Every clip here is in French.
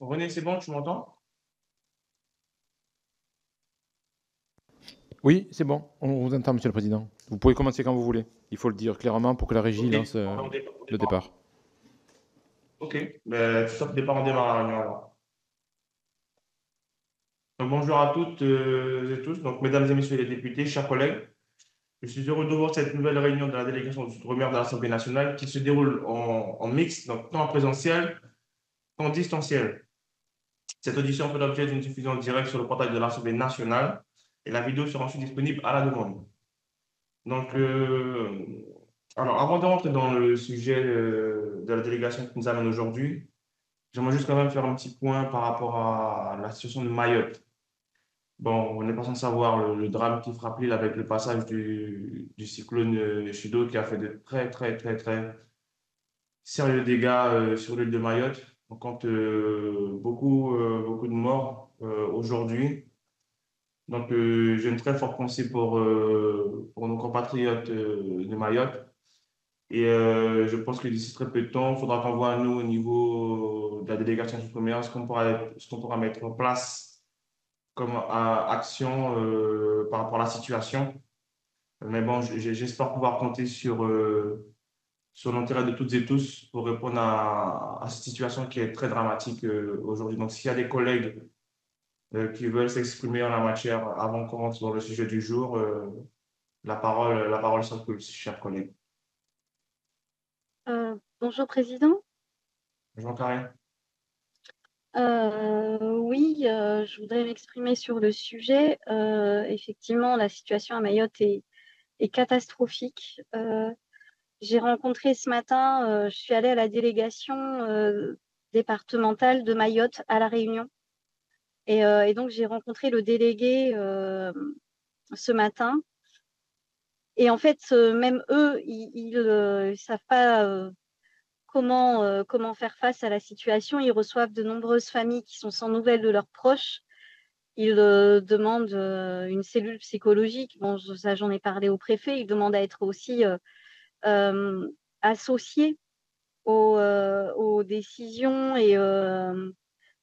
René, c'est bon, tu m'entends? Oui, c'est bon, on vous entend, Monsieur le Président. Vous pouvez commencer quand vous voulez. Il faut le dire clairement pour que la régie Ok, lance au le départ. départ. Ok, ben, tout ça, départ, on démarre la réunion alors. Donc, bonjour à toutes et tous, donc, mesdames et messieurs les députés, chers collègues. Je suis heureux de voir cette nouvelle réunion de la délégation du Outre-mer de l'Assemblée nationale qui se déroule en mixte, donc tant en présentiel qu'en distanciel. Cette audition fait l'objet d'une diffusion directe sur le portail de l'Assemblée nationale et la vidéo sera ensuite disponible à la demande. Donc, alors, avant de rentrer dans le sujet de la délégation qui nous amène aujourd'hui, j'aimerais juste quand même faire un petit point par rapport à la situation de Mayotte. Bon, on n'est pas sans savoir le drame qui frappe l'île avec le passage du cyclone Chido qui a fait de très, très, très, très sérieux dégâts sur l'île de Mayotte. On compte beaucoup de morts aujourd'hui. Donc, j'ai une très forte pensée pour nos compatriotes de Mayotte. Et je pense que d'ici très peu de temps, il faudra qu'on voit, nous, au niveau de la délégation du commerce, ce qu'on pourra mettre en place comme action par rapport à la situation. Mais bon, j'espère pouvoir compter sur l'intérêt de toutes et tous pour répondre à cette situation qui est très dramatique aujourd'hui. Donc, s'il y a des collègues qui veulent s'exprimer en la matière avant qu'on rentre dans le sujet du jour, la parole s'impulse, chers collègues. Bonjour Président. Jean Carré. Oui, je voudrais m'exprimer sur le sujet. Effectivement, la situation à Mayotte est catastrophique. J'ai rencontré ce matin, je suis allée à la délégation départementale de Mayotte à La Réunion. Et donc, j'ai rencontré le délégué ce matin. Et en fait, même eux, ils ne savent pas comment faire face à la situation. Ils reçoivent de nombreuses familles qui sont sans nouvelles de leurs proches. Ils demandent une cellule psychologique. Bon, ça, j'en ai parlé au préfet. Ils demandent à être aussi euh, associés aux décisions et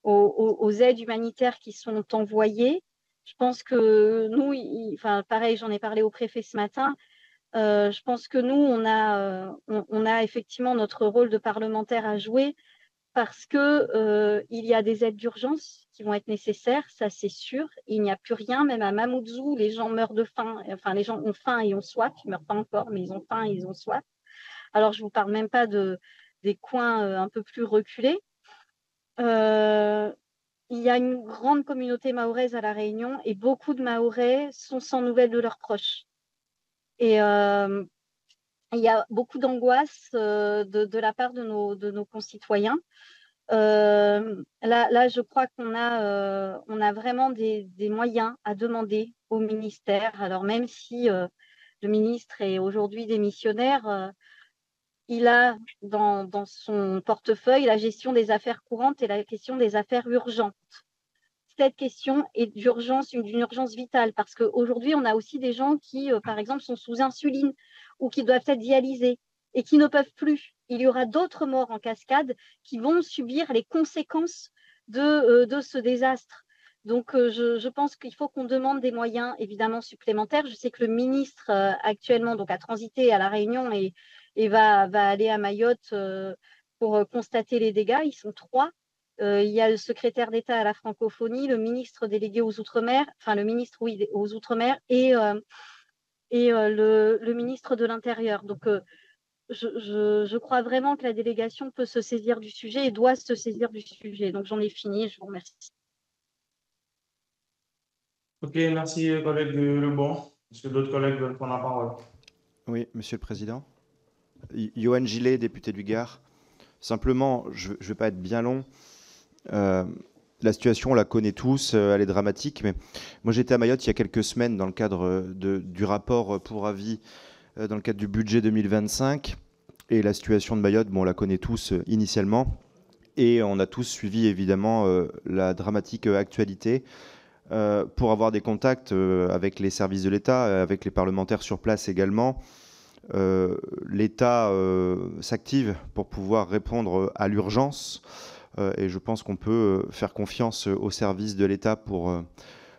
aux aides humanitaires qui sont envoyées. Je pense que nous, enfin, pareil, j'en ai parlé au préfet ce matin. Je pense que nous, on a effectivement notre rôle de parlementaire à jouer parce que il y a des aides d'urgence qui vont être nécessaires, ça c'est sûr. Il n'y a plus rien, même à Mamoudzou, les gens meurent de faim. Enfin, les gens ont faim et ont soif. Ils ne meurent pas encore, mais ils ont faim et ils ont soif. Alors, je ne vous parle même pas des coins un peu plus reculés. Euh, il y a une grande communauté mahoraise à La Réunion et beaucoup de Mahorais sont sans nouvelles de leurs proches. Et il y a beaucoup d'angoisse de la part de nos concitoyens. Là, je crois on a vraiment des moyens à demander au ministère. Alors, même si le ministre est aujourd'hui démissionnaire, il a dans son portefeuille la gestion des affaires courantes et la question des affaires urgentes. Cette question est d'urgence, d'une urgence vitale, parce qu'aujourd'hui, on a aussi des gens qui, par exemple, sont sous insuline ou qui doivent être dialysés et qui ne peuvent plus. Il y aura d'autres morts en cascade qui vont subir les conséquences de ce désastre. Donc, je pense qu'il faut qu'on demande des moyens évidemment supplémentaires. Je sais que le ministre actuellement donc, a transité à La Réunion et va aller à Mayotte pour constater les dégâts. Ils sont trois. Il y a le secrétaire d'État à la francophonie, le ministre délégué aux Outre-mer, enfin le ministre, oui, aux Outre-mer et le ministre de l'Intérieur. Donc, je crois vraiment que la délégation peut se saisir du sujet et doit se saisir du sujet. Donc, j'en ai fini. Je vous remercie. Ok, merci collègue Lebon. Est-ce que d'autres collègues veulent prendre la parole? Oui, Monsieur le Président. Johan Gillet, député du Gard. Simplement, je ne vais pas être bien long. La situation, on la connaît tous, elle est dramatique. Mais moi, j'étais à Mayotte il y a quelques semaines dans le cadre du rapport pour avis, dans le cadre du budget 2025. Et la situation de Mayotte, bon, on la connaît tous initialement. Et on a tous suivi évidemment la dramatique actualité pour avoir des contacts avec les services de l'État, avec les parlementaires sur place également. L'État s'active pour pouvoir répondre à l'urgence. et je pense qu'on peut faire confiance aux services de l'État pour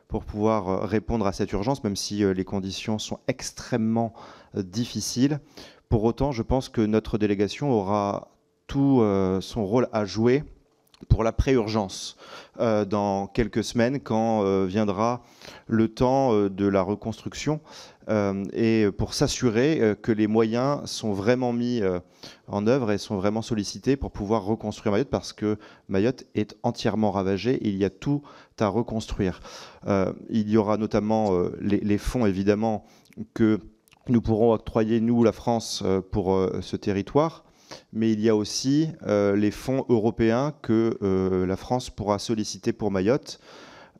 pouvoir répondre à cette urgence, même si les conditions sont extrêmement difficiles. Pour autant, je pense que notre délégation aura tout son rôle à jouer pour la pré-urgence dans quelques semaines, quand viendra le temps de la reconstruction, et pour s'assurer que les moyens sont vraiment mis en œuvre et sont vraiment sollicités pour pouvoir reconstruire Mayotte, parce que Mayotte est entièrement ravagée et il y a tout à reconstruire. Il y aura notamment les fonds, évidemment, que nous pourrons octroyer, nous, la France, pour ce territoire. Mais il y a aussi les fonds européens que la France pourra solliciter pour Mayotte.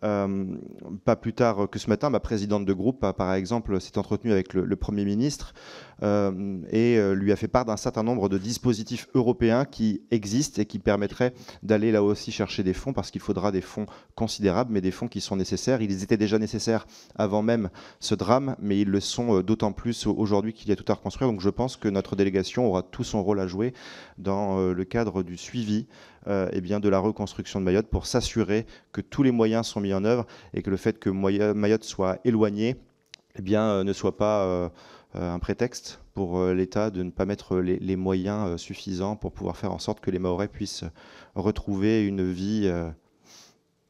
Pas plus tard que ce matin, ma présidente de groupe, par exemple, s'est entretenue avec le Premier ministre et lui a fait part d'un certain nombre de dispositifs européens qui existent et qui permettraient d'aller là aussi chercher des fonds, parce qu'il faudra des fonds considérables, mais des fonds qui sont nécessaires. Ils étaient déjà nécessaires avant même ce drame, mais ils le sont d'autant plus aujourd'hui qu'il y a tout à reconstruire. Donc je pense que notre délégation aura tout son rôle à jouer dans le cadre du suivi de la reconstruction de Mayotte, pour s'assurer que tous les moyens sont mis en œuvre et que le fait que Mayotte soit éloignée ne soit pas un prétexte pour l'État de ne pas mettre les moyens suffisants pour pouvoir faire en sorte que les Mahorais puissent retrouver une vie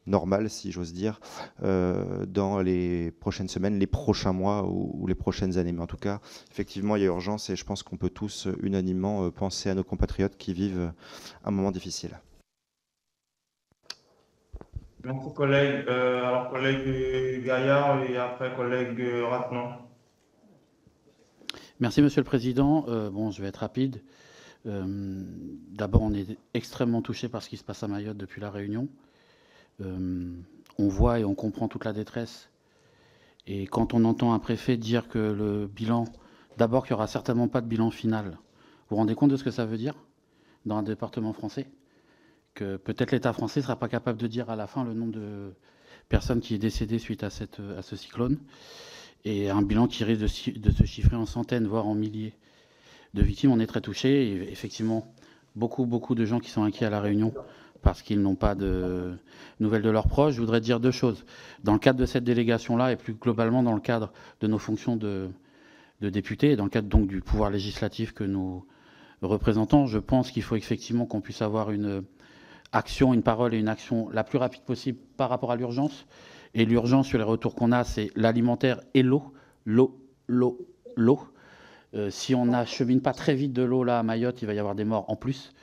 normale, si j'ose dire, dans les prochaines semaines, les prochains mois ou les prochaines années. Mais en tout cas, effectivement, il y a urgence, et je pense qu'on peut tous unanimement penser à nos compatriotes qui vivent un moment difficile. Merci, collègue. Alors, collègue Gaillard et après, collègue Ratnan. Merci, Monsieur le Président. Je vais être rapide. D'abord, on est extrêmement touché par ce qui se passe à Mayotte depuis la Réunion. On voit et on comprend toute la détresse. Et quand on entend un préfet dire que le bilan, d'abord qu'il n'y aura certainement pas de bilan final, vous vous rendez compte de ce que ça veut dire dans un département français? Que peut-être l'État français ne sera pas capable de dire à la fin le nombre de personnes qui est décédées suite à ce cyclone, et un bilan qui risque de se chiffrer en centaines, voire en milliers de victimes. On est très touchés, et effectivement, beaucoup de gens qui sont inquiets à La Réunion parce qu'ils n'ont pas de nouvelles de leurs proches. Je voudrais dire deux choses. Dans le cadre de cette délégation-là, et plus globalement dans le cadre de nos fonctions de députés, et dans le cadre donc du pouvoir législatif que nous représentons, je pense qu'il faut effectivement qu'on puisse avoir une parole et une action la plus rapide possible par rapport à l'urgence. Et l'urgence, sur les retours qu'on a, c'est l'alimentaire et l'eau. L'eau. Si on n'achemine pas très vite de l'eau là à Mayotte, il va y avoir des morts en plus,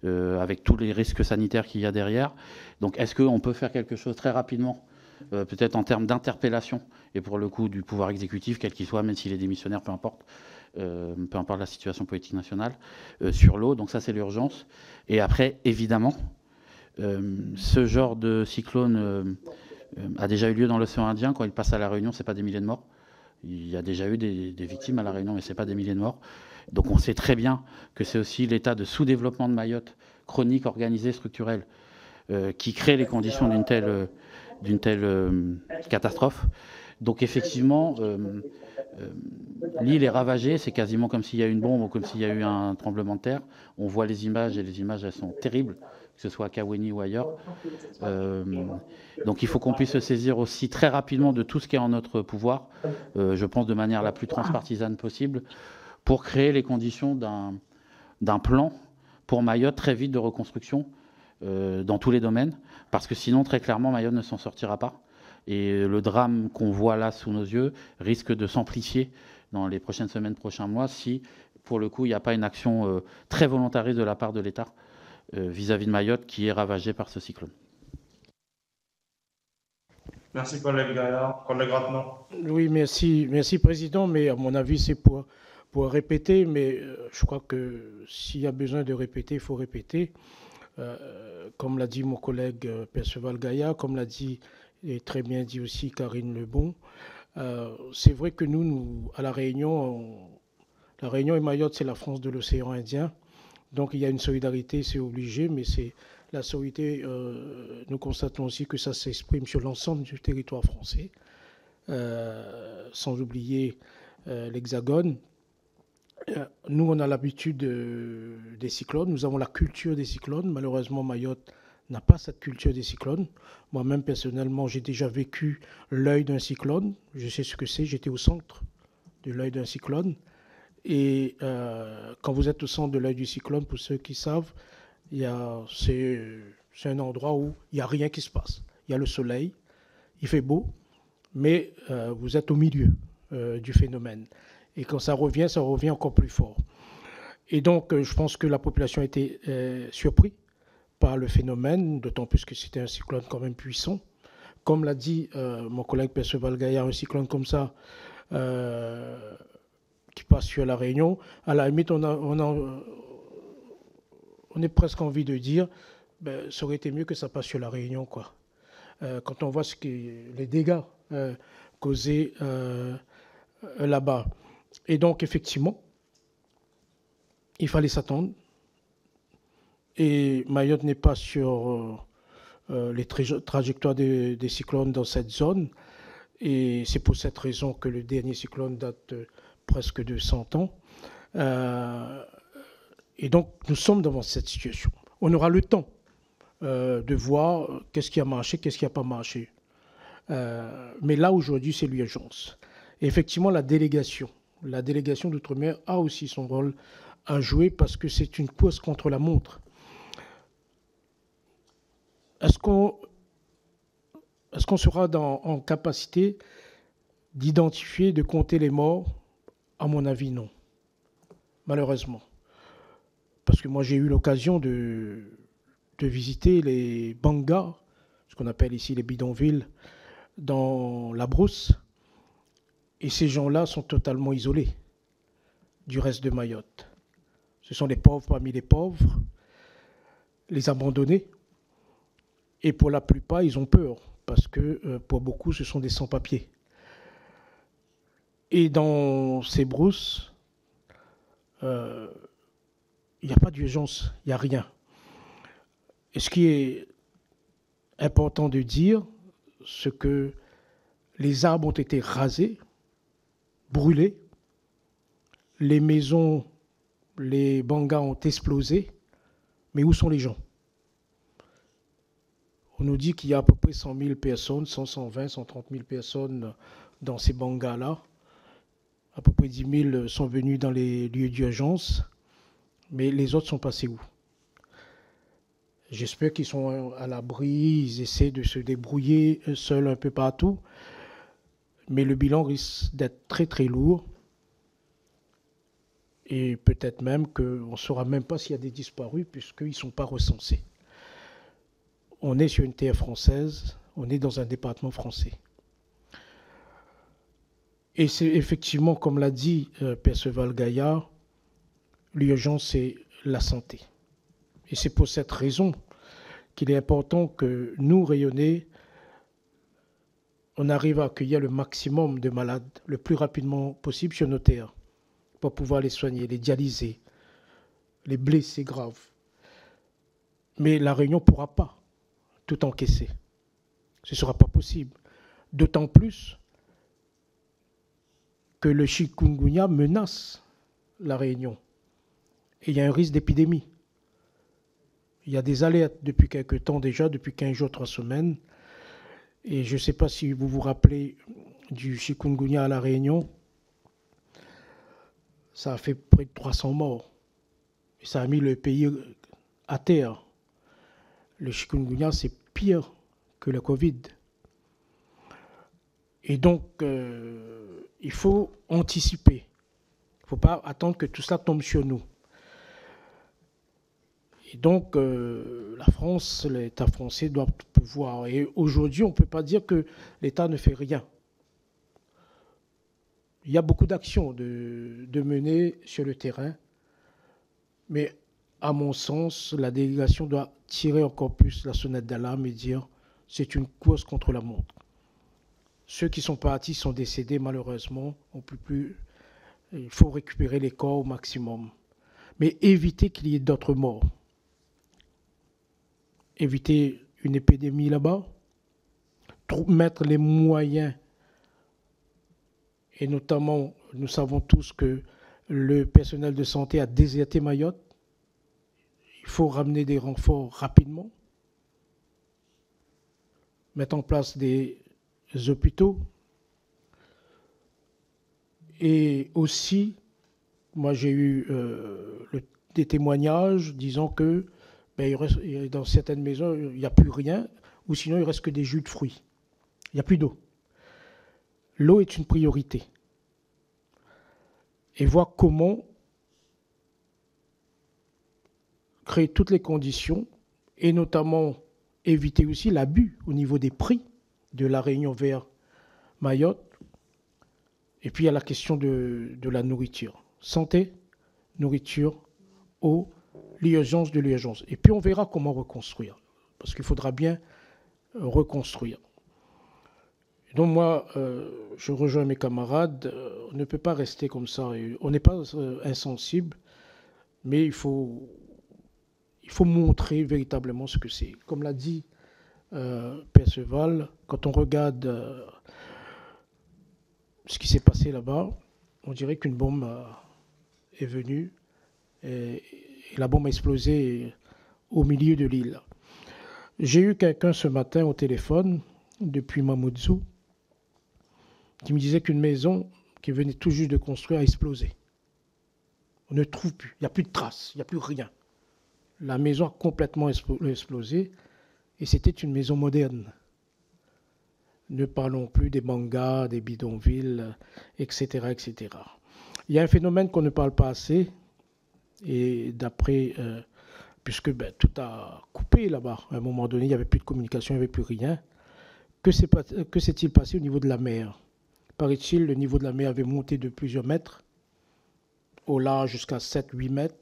avec tous les risques sanitaires qu'il y a derrière. Donc est-ce qu'on peut faire quelque chose très rapidement, peut-être en termes d'interpellation, et pour le coup du pouvoir exécutif, quel qu'il soit, même s'il est démissionnaire, peu importe la situation politique nationale, sur l'eau. Donc ça, c'est l'urgence. Et après, évidemment, ce genre de cyclone a déjà eu lieu dans l'océan Indien. Quand il passe à La Réunion, c'est pas des milliers de morts. Il y a déjà eu des victimes à La Réunion, mais c'est pas des milliers de morts. Donc on sait très bien que c'est aussi l'état de sous-développement de Mayotte, chronique, organisé, structurel, qui crée les conditions d'une telle catastrophe. Donc effectivement, l'île est ravagée, c'est quasiment comme s'il y a eu une bombe ou comme s'il y a eu un tremblement de terre. On voit les images, et les images, elles sont terribles, que ce soit à Kaweni ou ailleurs. Donc il faut qu'on puisse se saisir aussi très rapidement de tout ce qui est en notre pouvoir, je pense de manière la plus transpartisane possible, pour créer les conditions d'un plan pour Mayotte très vite de reconstruction dans tous les domaines, parce que sinon, très clairement, Mayotte ne s'en sortira pas. Et le drame qu'on voit là sous nos yeux risque de s'amplifier dans les prochaines semaines, prochains mois, si, pour le coup, il n'y a pas une action très volontariste de la part de l'État vis-à-vis de Mayotte, qui est ravagée par ce cyclone. Merci, collègue Gaillard. Collègue Ratnan. Oui, merci, Président, mais à mon avis, c'est pour répéter, mais je crois que s'il y a besoin de répéter, il faut répéter. Comme l'a dit mon collègue Perceval Gaillard, comme l'a dit et très bien dit aussi Karine Lebon, c'est vrai que nous, à La Réunion et Mayotte, c'est la France de l'océan Indien. Donc il y a une solidarité, c'est obligé, mais c'est la solidarité, nous constatons aussi que ça s'exprime sur l'ensemble du territoire français, sans oublier l'Hexagone. Nous, on a l'habitude des cyclones, nous avons la culture des cyclones. Malheureusement, Mayotte n'a pas cette culture des cyclones. Moi-même, personnellement, j'ai déjà vécu l'œil d'un cyclone. Je sais ce que c'est. J'étais au centre de l'œil d'un cyclone. Et quand vous êtes au centre de l'œil du cyclone, pour ceux qui savent, c'est un endroit où il n'y a rien qui se passe. Il y a le soleil, il fait beau, mais vous êtes au milieu du phénomène. Et quand ça revient encore plus fort. Et donc, je pense que la population a été surprise par le phénomène, d'autant plus que c'était un cyclone quand même puissant. Comme l'a dit mon collègue Perceval Gaillard, un cyclone comme ça qui passe sur la Réunion, à la limite, on est presque envie de dire, ben, ça aurait été mieux que ça passe sur la Réunion, quoi. Quand on voit les dégâts causés là-bas. Et donc, effectivement, il fallait s'attendre. Et Mayotte n'est pas sur les trajectoires des cyclones dans cette zone. Et c'est pour cette raison que le dernier cyclone date presque de 100 ans. Et donc, nous sommes devant cette situation. On aura le temps de voir qu'est-ce qui a marché, qu'est-ce qui n'a pas marché. Mais là, aujourd'hui, c'est l'urgence. Et effectivement, la délégation d'outre-mer a aussi son rôle à jouer parce que c'est une course contre la montre. Est-ce qu'on sera en capacité d'identifier, de compter les morts? À mon avis, non. Malheureusement. Parce que moi, j'ai eu l'occasion de visiter les bangas, ce qu'on appelle ici les bidonvilles, dans la brousse. Et ces gens-là sont totalement isolés du reste de Mayotte. Ce sont les pauvres parmi les pauvres, les abandonnés. Et pour la plupart, ils ont peur, parce que pour beaucoup, ce sont des sans-papiers. Et dans ces brousses, il n'y a pas d'urgence, il n'y a rien. Et ce qui est important de dire, c'est que les arbres ont été rasés, brûlés, les maisons, les bangas ont explosé, mais où sont les gens? On nous dit qu'il y a à peu près 100 000 personnes, 120, 130 000 personnes dans ces bangas-là. À peu près 10 000 sont venus dans les lieux d'urgence, mais les autres sont passés où? J'espère qu'ils sont à l'abri, ils essaient de se débrouiller seuls un peu partout, mais le bilan risque d'être très très lourd. Et peut-être même qu'on ne saura même pas s'il y a des disparus, puisqu'ils ne sont pas recensés. On est sur une terre française, on est dans un département français. Et c'est effectivement, comme l'a dit Perceval Gaillard, l'urgence, c'est la santé. Et c'est pour cette raison qu'il est important que nous, Rayonnais, on arrive à accueillir le maximum de malades le plus rapidement possible sur nos terres pour pouvoir les soigner, les dialyser, les blessés graves. Mais la Réunion ne pourra pas tout encaisser. Ce ne sera pas possible. D'autant plus que le chikungunya menace la Réunion. Et il y a un risque d'épidémie. Il y a des alertes depuis quelque temps déjà, depuis 15 jours, 3 semaines. Et je ne sais pas si vous vous rappelez du chikungunya à la Réunion. Ça a fait près de 300 morts. Et ça a mis le pays à terre. Le chikungunya, c'est pire que le Covid. Et donc, il faut anticiper. Il ne faut pas attendre que tout ça tombe sur nous. Et donc, la France, l'État français doit pouvoir. Et aujourd'hui, on ne peut pas dire que l'État ne fait rien. Il y a beaucoup d'actions de mener sur le terrain. Mais à mon sens, la délégation doit tirer encore plus la sonnette d'alarme et dire c'est une course contre la montre. Ceux qui sont partis sont décédés malheureusement. Il faut récupérer les corps au maximum. Mais éviter qu'il y ait d'autres morts. Éviter une épidémie là-bas. Mettre les moyens. Et notamment, nous savons tous que le personnel de santé a déserté Mayotte. Il faut ramener des renforts rapidement. mettre en place des hôpitaux. Et aussi, moi j'ai eu des témoignages disant que dans certaines maisons, il n'y a plus rien, ou sinon il ne reste que des jus de fruits. Il n'y a plus d'eau. L'eau est une priorité. Et voir comment créer toutes les conditions, et notamment éviter aussi l'abus au niveau des prix de la Réunion vers Mayotte. Et puis il y a la question de la nourriture. Santé, nourriture, eau, l'urgence de l'urgence. Et puis on verra comment reconstruire, parce qu'il faudra bien reconstruire. Donc moi, je rejoins mes camarades, on ne peut pas rester comme ça. On n'est pas insensible, mais il faut montrer véritablement ce que c'est. Comme l'a dit Perceval, quand on regarde ce qui s'est passé là-bas, on dirait qu'une bombe est venue et la bombe a explosé au milieu de l'île. J'ai eu quelqu'un ce matin au téléphone, depuis Mamoudzou, qui me disait qu'une maison qui venait tout juste de construire a explosé. On ne trouve plus, il n'y a plus de traces, il n'y a plus rien. La maison a complètement explosé et c'était une maison moderne. Ne parlons plus des mangas, des bidonvilles, etc., etc. Il y a un phénomène qu'on ne parle pas assez, et d'après, puisque tout a coupé là-bas, à un moment donné, il n'y avait plus de communication, il n'y avait plus rien. Que s'est-il passé au niveau de la mer? Paraît-il, le niveau de la mer avait monté de plusieurs mètres, au large jusqu'à 7-8 mètres,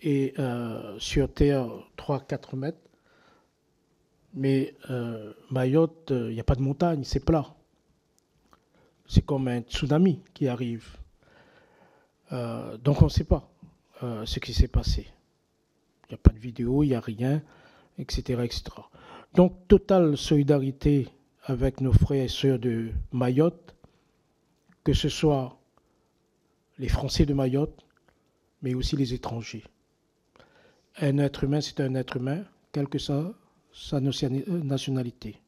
et sur terre 3-4 mètres. Mais Mayotte, il n'y a pas de montagne, c'est plat. C'est comme un tsunami qui arrive. Donc on ne sait pas ce qui s'est passé. Il n'y a pas de vidéo, il n'y a rien, etc., etc. Donc totale solidarité avec nos frères et sœurs de Mayotte, que ce soit les Français de Mayotte, mais aussi les étrangers. Un être humain, c'est un être humain, quelle que soit sa nationalité,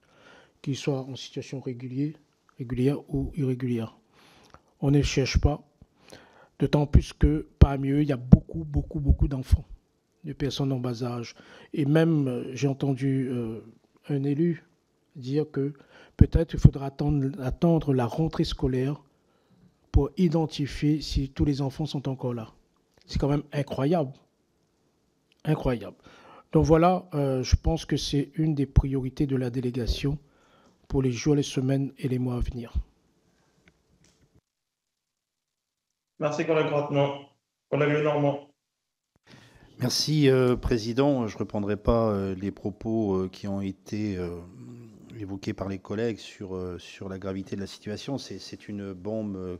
qu'il soit en situation régulière ou irrégulière. On ne cherche pas, d'autant plus que parmi eux, il y a beaucoup d'enfants, de personnes en bas âge. Et même, j'ai entendu un élu dire que peut-être il faudra attendre la rentrée scolaire pour identifier si tous les enfants sont encore là. C'est quand même incroyable. Incroyable. Donc voilà, je pense que c'est une des priorités de la délégation pour les jours, les semaines et les mois à venir. Merci, collègue Grottement. Collègue Lenormand. Merci, Président. Je ne reprendrai pas les propos qui ont été évoqués par les collègues sur la gravité de la situation. C'est une bombe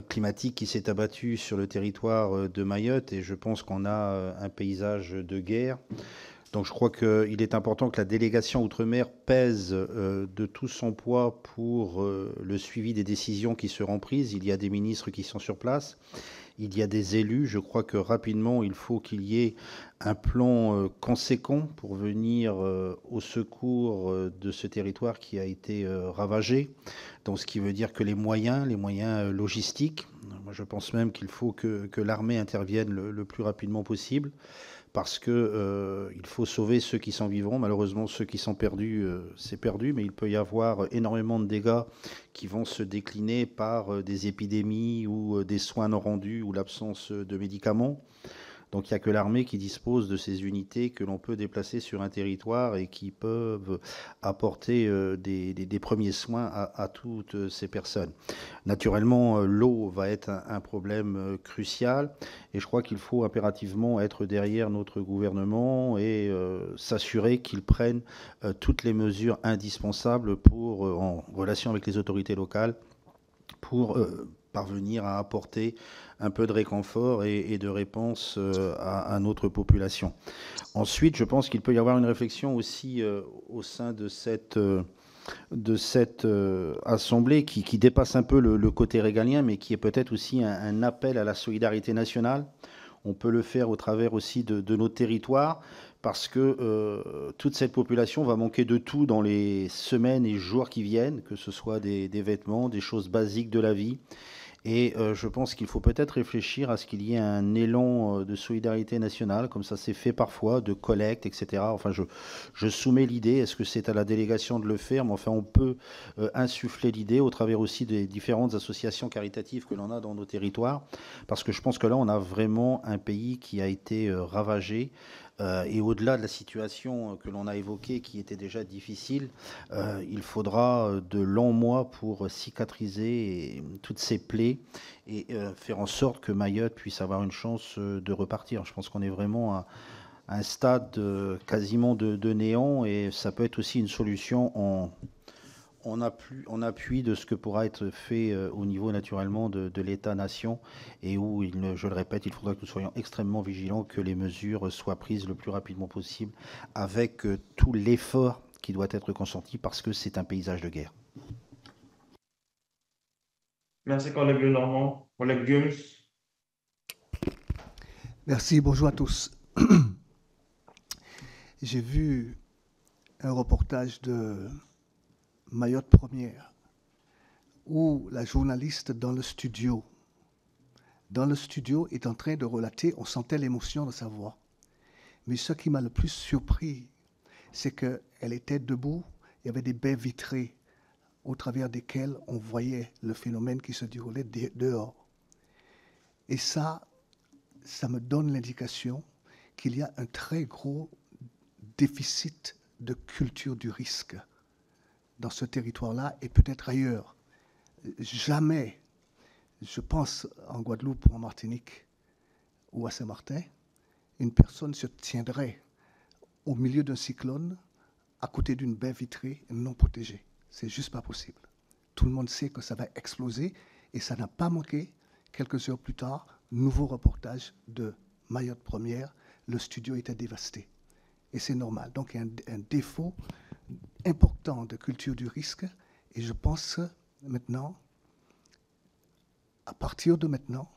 climatique qui s'est abattue sur le territoire de Mayotte et je pense qu'on a un paysage de guerre. Donc je crois qu'il est important que la délégation Outre-mer pèse de tout son poids pour le suivi des décisions qui seront prises. Il y a des ministres qui sont sur place. Il y a des élus. Je crois que rapidement, il faut qu'il y ait un plan conséquent pour venir au secours de ce territoire qui a été ravagé. Donc, ce qui veut dire que les moyens logistiques, moi je pense même qu'il faut que l'armée intervienne le plus rapidement possible parce que il faut sauver ceux qui sont vivants. Malheureusement, ceux qui sont perdus, c'est perdu, mais il peut y avoir énormément de dégâts qui vont se décliner par des épidémies ou des soins non rendus ou l'absence de médicaments. Donc il n'y a que l'armée qui dispose de ces unités que l'on peut déplacer sur un territoire et qui peuvent apporter des premiers soins à toutes ces personnes. Naturellement, l'eau va être un problème crucial et je crois qu'il faut impérativement être derrière notre gouvernement et s'assurer qu'il prenne toutes les mesures indispensables pour, en relation avec les autorités locales, pour parvenir à apporter un peu de réconfort et de réponse à notre population. Ensuite, je pense qu'il peut y avoir une réflexion aussi au sein de cette assemblée qui dépasse un peu le côté régalien, mais qui est peut-être aussi un appel à la solidarité nationale. On peut le faire au travers aussi de nos territoires, parce que toute cette population va manquer de tout dans les semaines et jours qui viennent, que ce soit des vêtements, des choses basiques de la vie. Et je pense qu'il faut peut-être réfléchir à ce qu'il y ait un élan de solidarité nationale, comme ça s'est fait parfois, de collecte, etc. Enfin, je soumets l'idée, est-ce que c'est à la délégation de le faire, mais enfin, on peut insuffler l'idée au travers aussi des différentes associations caritatives que l'on a dans nos territoires, parce que je pense que là, on a vraiment un pays qui a été ravagé. Et au-delà de la situation que l'on a évoquée, qui était déjà difficile, il faudra de longs mois pour cicatriser toutes ces plaies et faire en sorte que Mayotte puisse avoir une chance de repartir. Je pense qu'on est vraiment à un stade quasiment de néant, et ça peut être aussi une solution en appui de ce que pourra être fait au niveau naturellement de l'État-nation, et où, je le répète, il faudra que nous soyons extrêmement vigilants que les mesures soient prises le plus rapidement possible, avec tout l'effort qui doit être consenti, parce que c'est un paysage de guerre. Merci, collègue Lenormand. Collègue Gumes. Merci, bonjour à tous. J'ai vu un reportage de Mayotte Première, où la journaliste dans le studio est en train de relater, on sentait l'émotion de sa voix. Mais ce qui m'a le plus surpris, c'est qu'elle était debout, il y avait des baies vitrées au travers desquelles on voyait le phénomène qui se déroulait dehors. Et ça me donne l'indication qu'il y a un très gros déficit de culture du risque dans ce territoire-là et peut-être ailleurs. Jamais, je pense en Guadeloupe ou en Martinique ou à Saint-Martin, une personne se tiendrait au milieu d'un cyclone à côté d'une baie vitrée non protégée. C'est juste pas possible. Tout le monde sait que ça va exploser et ça n'a pas manqué. Quelques heures plus tard, nouveau reportage de Mayotte Première, le studio était dévasté. Et c'est normal. Donc il y a un défaut important de culture du risque, et je pense maintenant, à partir de maintenant,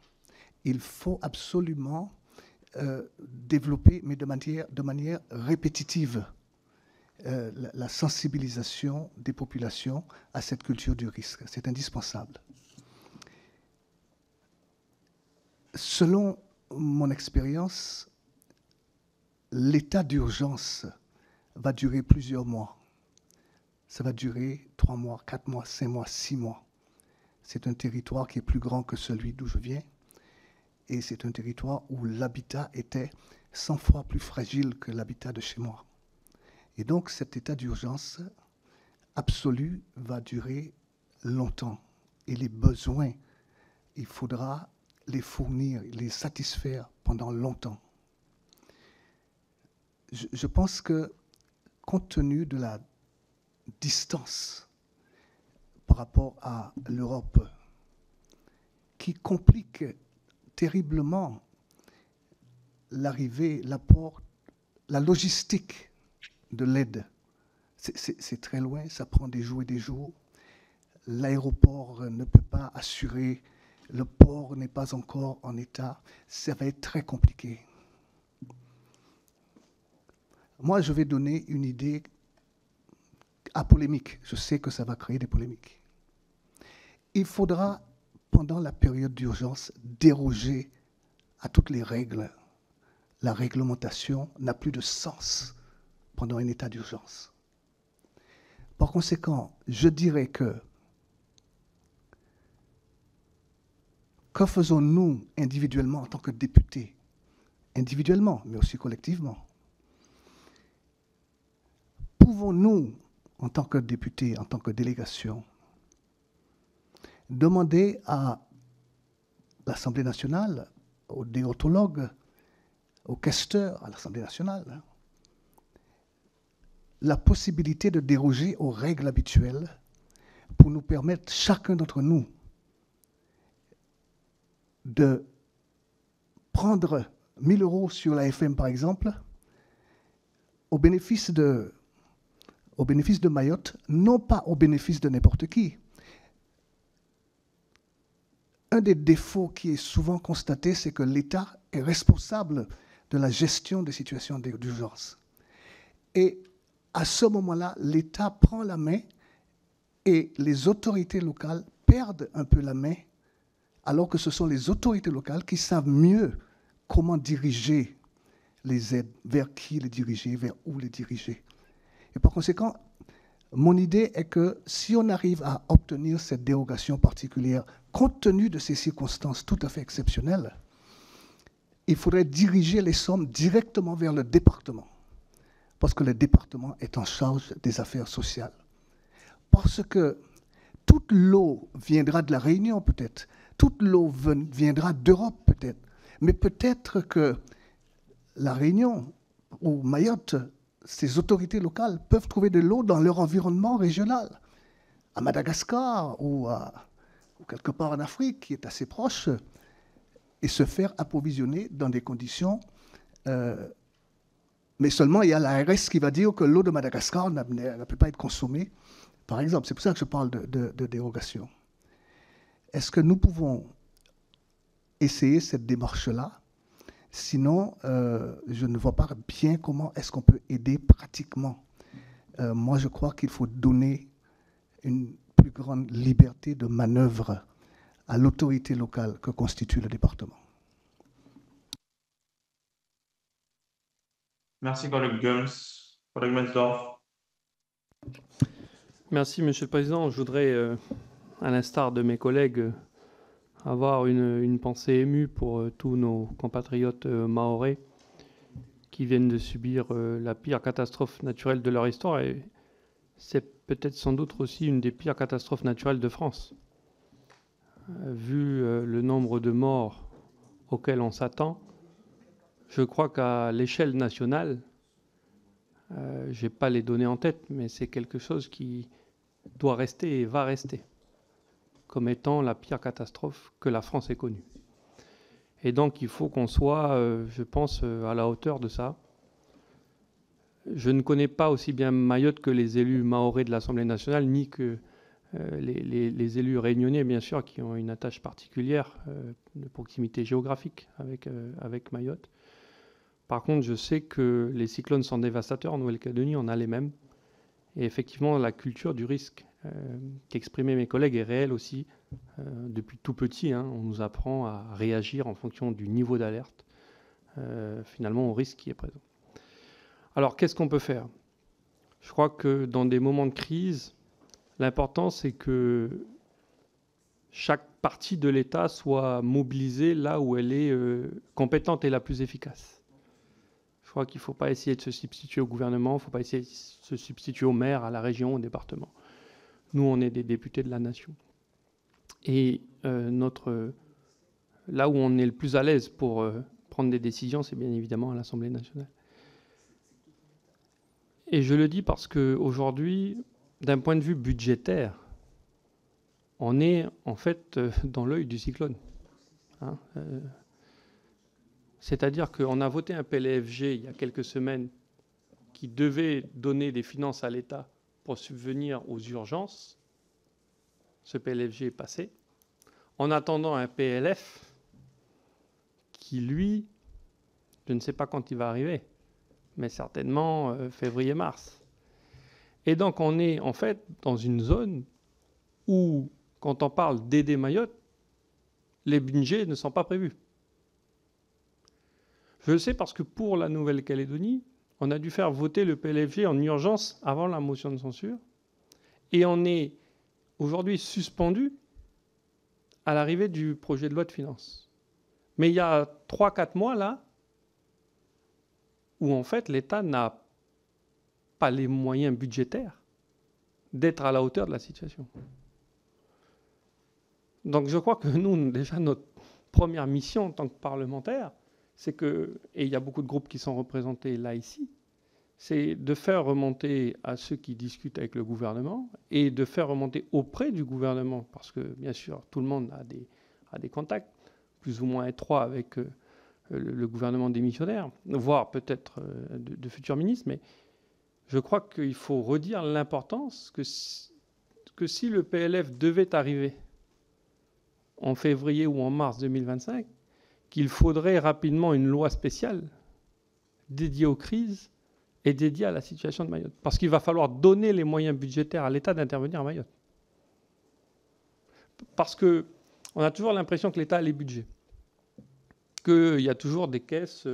il faut absolument développer, mais de manière répétitive, la sensibilisation des populations à cette culture du risque. C'est indispensable. Selon mon expérience, l'état d'urgence va durer plusieurs mois. Ça va durer 3 mois, 4 mois, 5 mois, 6 mois. C'est un territoire qui est plus grand que celui d'où je viens. Et c'est un territoire où l'habitat était 100 fois plus fragile que l'habitat de chez moi. Et donc cet état d'urgence absolu va durer longtemps. Et les besoins, il faudra les fournir, les satisfaire pendant longtemps. Je pense que, compte tenu de la distance par rapport à l'Europe, qui complique terriblement l'arrivée, l'apport, la logistique de l'aide, c'est très loin, ça prend des jours et des jours. L'aéroport ne peut pas assurer, le port n'est pas encore en état, ça va être très compliqué. Moi, je vais donner une idée à polémique. Je sais que ça va créer des polémiques. Il faudra, pendant la période d'urgence, déroger à toutes les règles. La réglementation n'a plus de sens pendant un état d'urgence. Par conséquent, je dirais que faisons-nous individuellement en tant que députés, individuellement, mais aussi collectivement? Pouvons-nous, en tant que députés, en tant que délégation, demander à l'Assemblée nationale, aux déontologues, aux questeurs à l'Assemblée nationale, la possibilité de déroger aux règles habituelles pour nous permettre, chacun d'entre nous, de prendre 1 000 € sur la FM, par exemple, au bénéfice de Mayotte, non pas au bénéfice de n'importe qui. Un des défauts qui est souvent constaté, c'est que l'État est responsable de la gestion des situations d'urgence. Et à ce moment-là, l'État prend la main et les autorités locales perdent un peu la main, alors que ce sont les autorités locales qui savent mieux comment diriger les aides, vers qui les diriger, vers où les diriger. Et par conséquent, mon idée est que si on arrive à obtenir cette dérogation particulière, compte tenu de ces circonstances tout à fait exceptionnelles, il faudrait diriger les sommes directement vers le département, parce que le département est en charge des affaires sociales. Parce que toute l'eau viendra de la Réunion peut-être, toute l'eau viendra d'Europe peut-être, mais peut-être que la Réunion ou Mayotte, ces autorités locales peuvent trouver de l'eau dans leur environnement régional, à Madagascar ou quelque part en Afrique qui est assez proche, et se faire approvisionner dans des conditions. Mais seulement il y a l'ARS qui va dire que l'eau de Madagascar ne peut pas être consommée, par exemple. C'est pour ça que je parle de dérogation. Est-ce que nous pouvons essayer cette démarche-là? Sinon, je ne vois pas bien comment est-ce qu'on peut aider pratiquement. Moi, je crois qu'il faut donner une plus grande liberté de manœuvre à l'autorité locale que constitue le département. Merci, collègue Gomes. Collègue Mensdorf. Merci, Monsieur le Président. Je voudrais, à l'instar de mes collègues, avoir une pensée émue pour tous nos compatriotes mahorais qui viennent de subir la pire catastrophe naturelle de leur histoire. Et c'est peut-être sans doute aussi une des pires catastrophes naturelles de France. Vu le nombre de morts auxquels on s'attend, je crois qu'à l'échelle nationale, je n'ai pas les données en tête, mais c'est quelque chose qui doit rester et va rester comme étant la pire catastrophe que la France ait connue. Et donc il faut qu'on soit, je pense, à la hauteur de ça. Je ne connais pas aussi bien Mayotte que les élus mahorais de l'Assemblée nationale, ni que les élus réunionnais, bien sûr, qui ont une attache particulière de proximité géographique avec Mayotte. Par contre, je sais que les cyclones sont dévastateurs. En Nouvelle-Calédonie, on a les mêmes. Et effectivement, la culture du risque qu'exprimaient mes collègues est réelle aussi. Depuis tout petit, on nous apprend à réagir en fonction du niveau d'alerte, finalement, au risque qui est présent. Alors, qu'est-ce qu'on peut faire? Je crois que dans des moments de crise, l'important, c'est que chaque partie de l'État soit mobilisée là où elle est compétente et la plus efficace. Je crois qu'il ne faut pas essayer de se substituer au gouvernement, il ne faut pas essayer de se substituer au maire, à la région, au département. Nous, on est des députés de la nation. Et là où on est le plus à l'aise pour prendre des décisions, c'est bien évidemment à l'Assemblée nationale. Et je le dis parce qu'aujourd'hui, d'un point de vue budgétaire, on est en fait dans l'œil du cyclone. C'est-à-dire qu'on a voté un PLFG il y a quelques semaines qui devait donner des finances à l'État pour subvenir aux urgences. Ce PLFG est passé. En attendant un PLF qui, lui, je ne sais pas quand il va arriver, mais certainement février-mars. Et donc on est en fait dans une zone où, quand on parle d'aider Mayotte, les budgets ne sont pas prévus. Je le sais parce que pour la Nouvelle-Calédonie, on a dû faire voter le PLFG en urgence avant la motion de censure. Et on est aujourd'hui suspendu à l'arrivée du projet de loi de finances. Mais il y a 3-4 mois, là, où en fait l'État n'a pas les moyens budgétaires d'être à la hauteur de la situation. Donc je crois que nous, déjà, notre première mission en tant que parlementaire, c'est que, et il y a beaucoup de groupes qui sont représentés là, ici, c'est de faire remonter à ceux qui discutent avec le gouvernement et de faire remonter auprès du gouvernement, parce que, bien sûr, tout le monde a des contacts plus ou moins étroits avec le gouvernement démissionnaire, voire peut-être de futurs ministres, mais je crois qu'il faut redire l'importance que si le PLF devait arriver en février ou en mars 2025, qu'il faudrait rapidement une loi spéciale dédiée aux crises est dédié à la situation de Mayotte. Parce qu'il va falloir donner les moyens budgétaires à l'État d'intervenir à Mayotte. Parce qu'on a toujours l'impression que l'État a les budgets. Qu'il y a toujours des caisses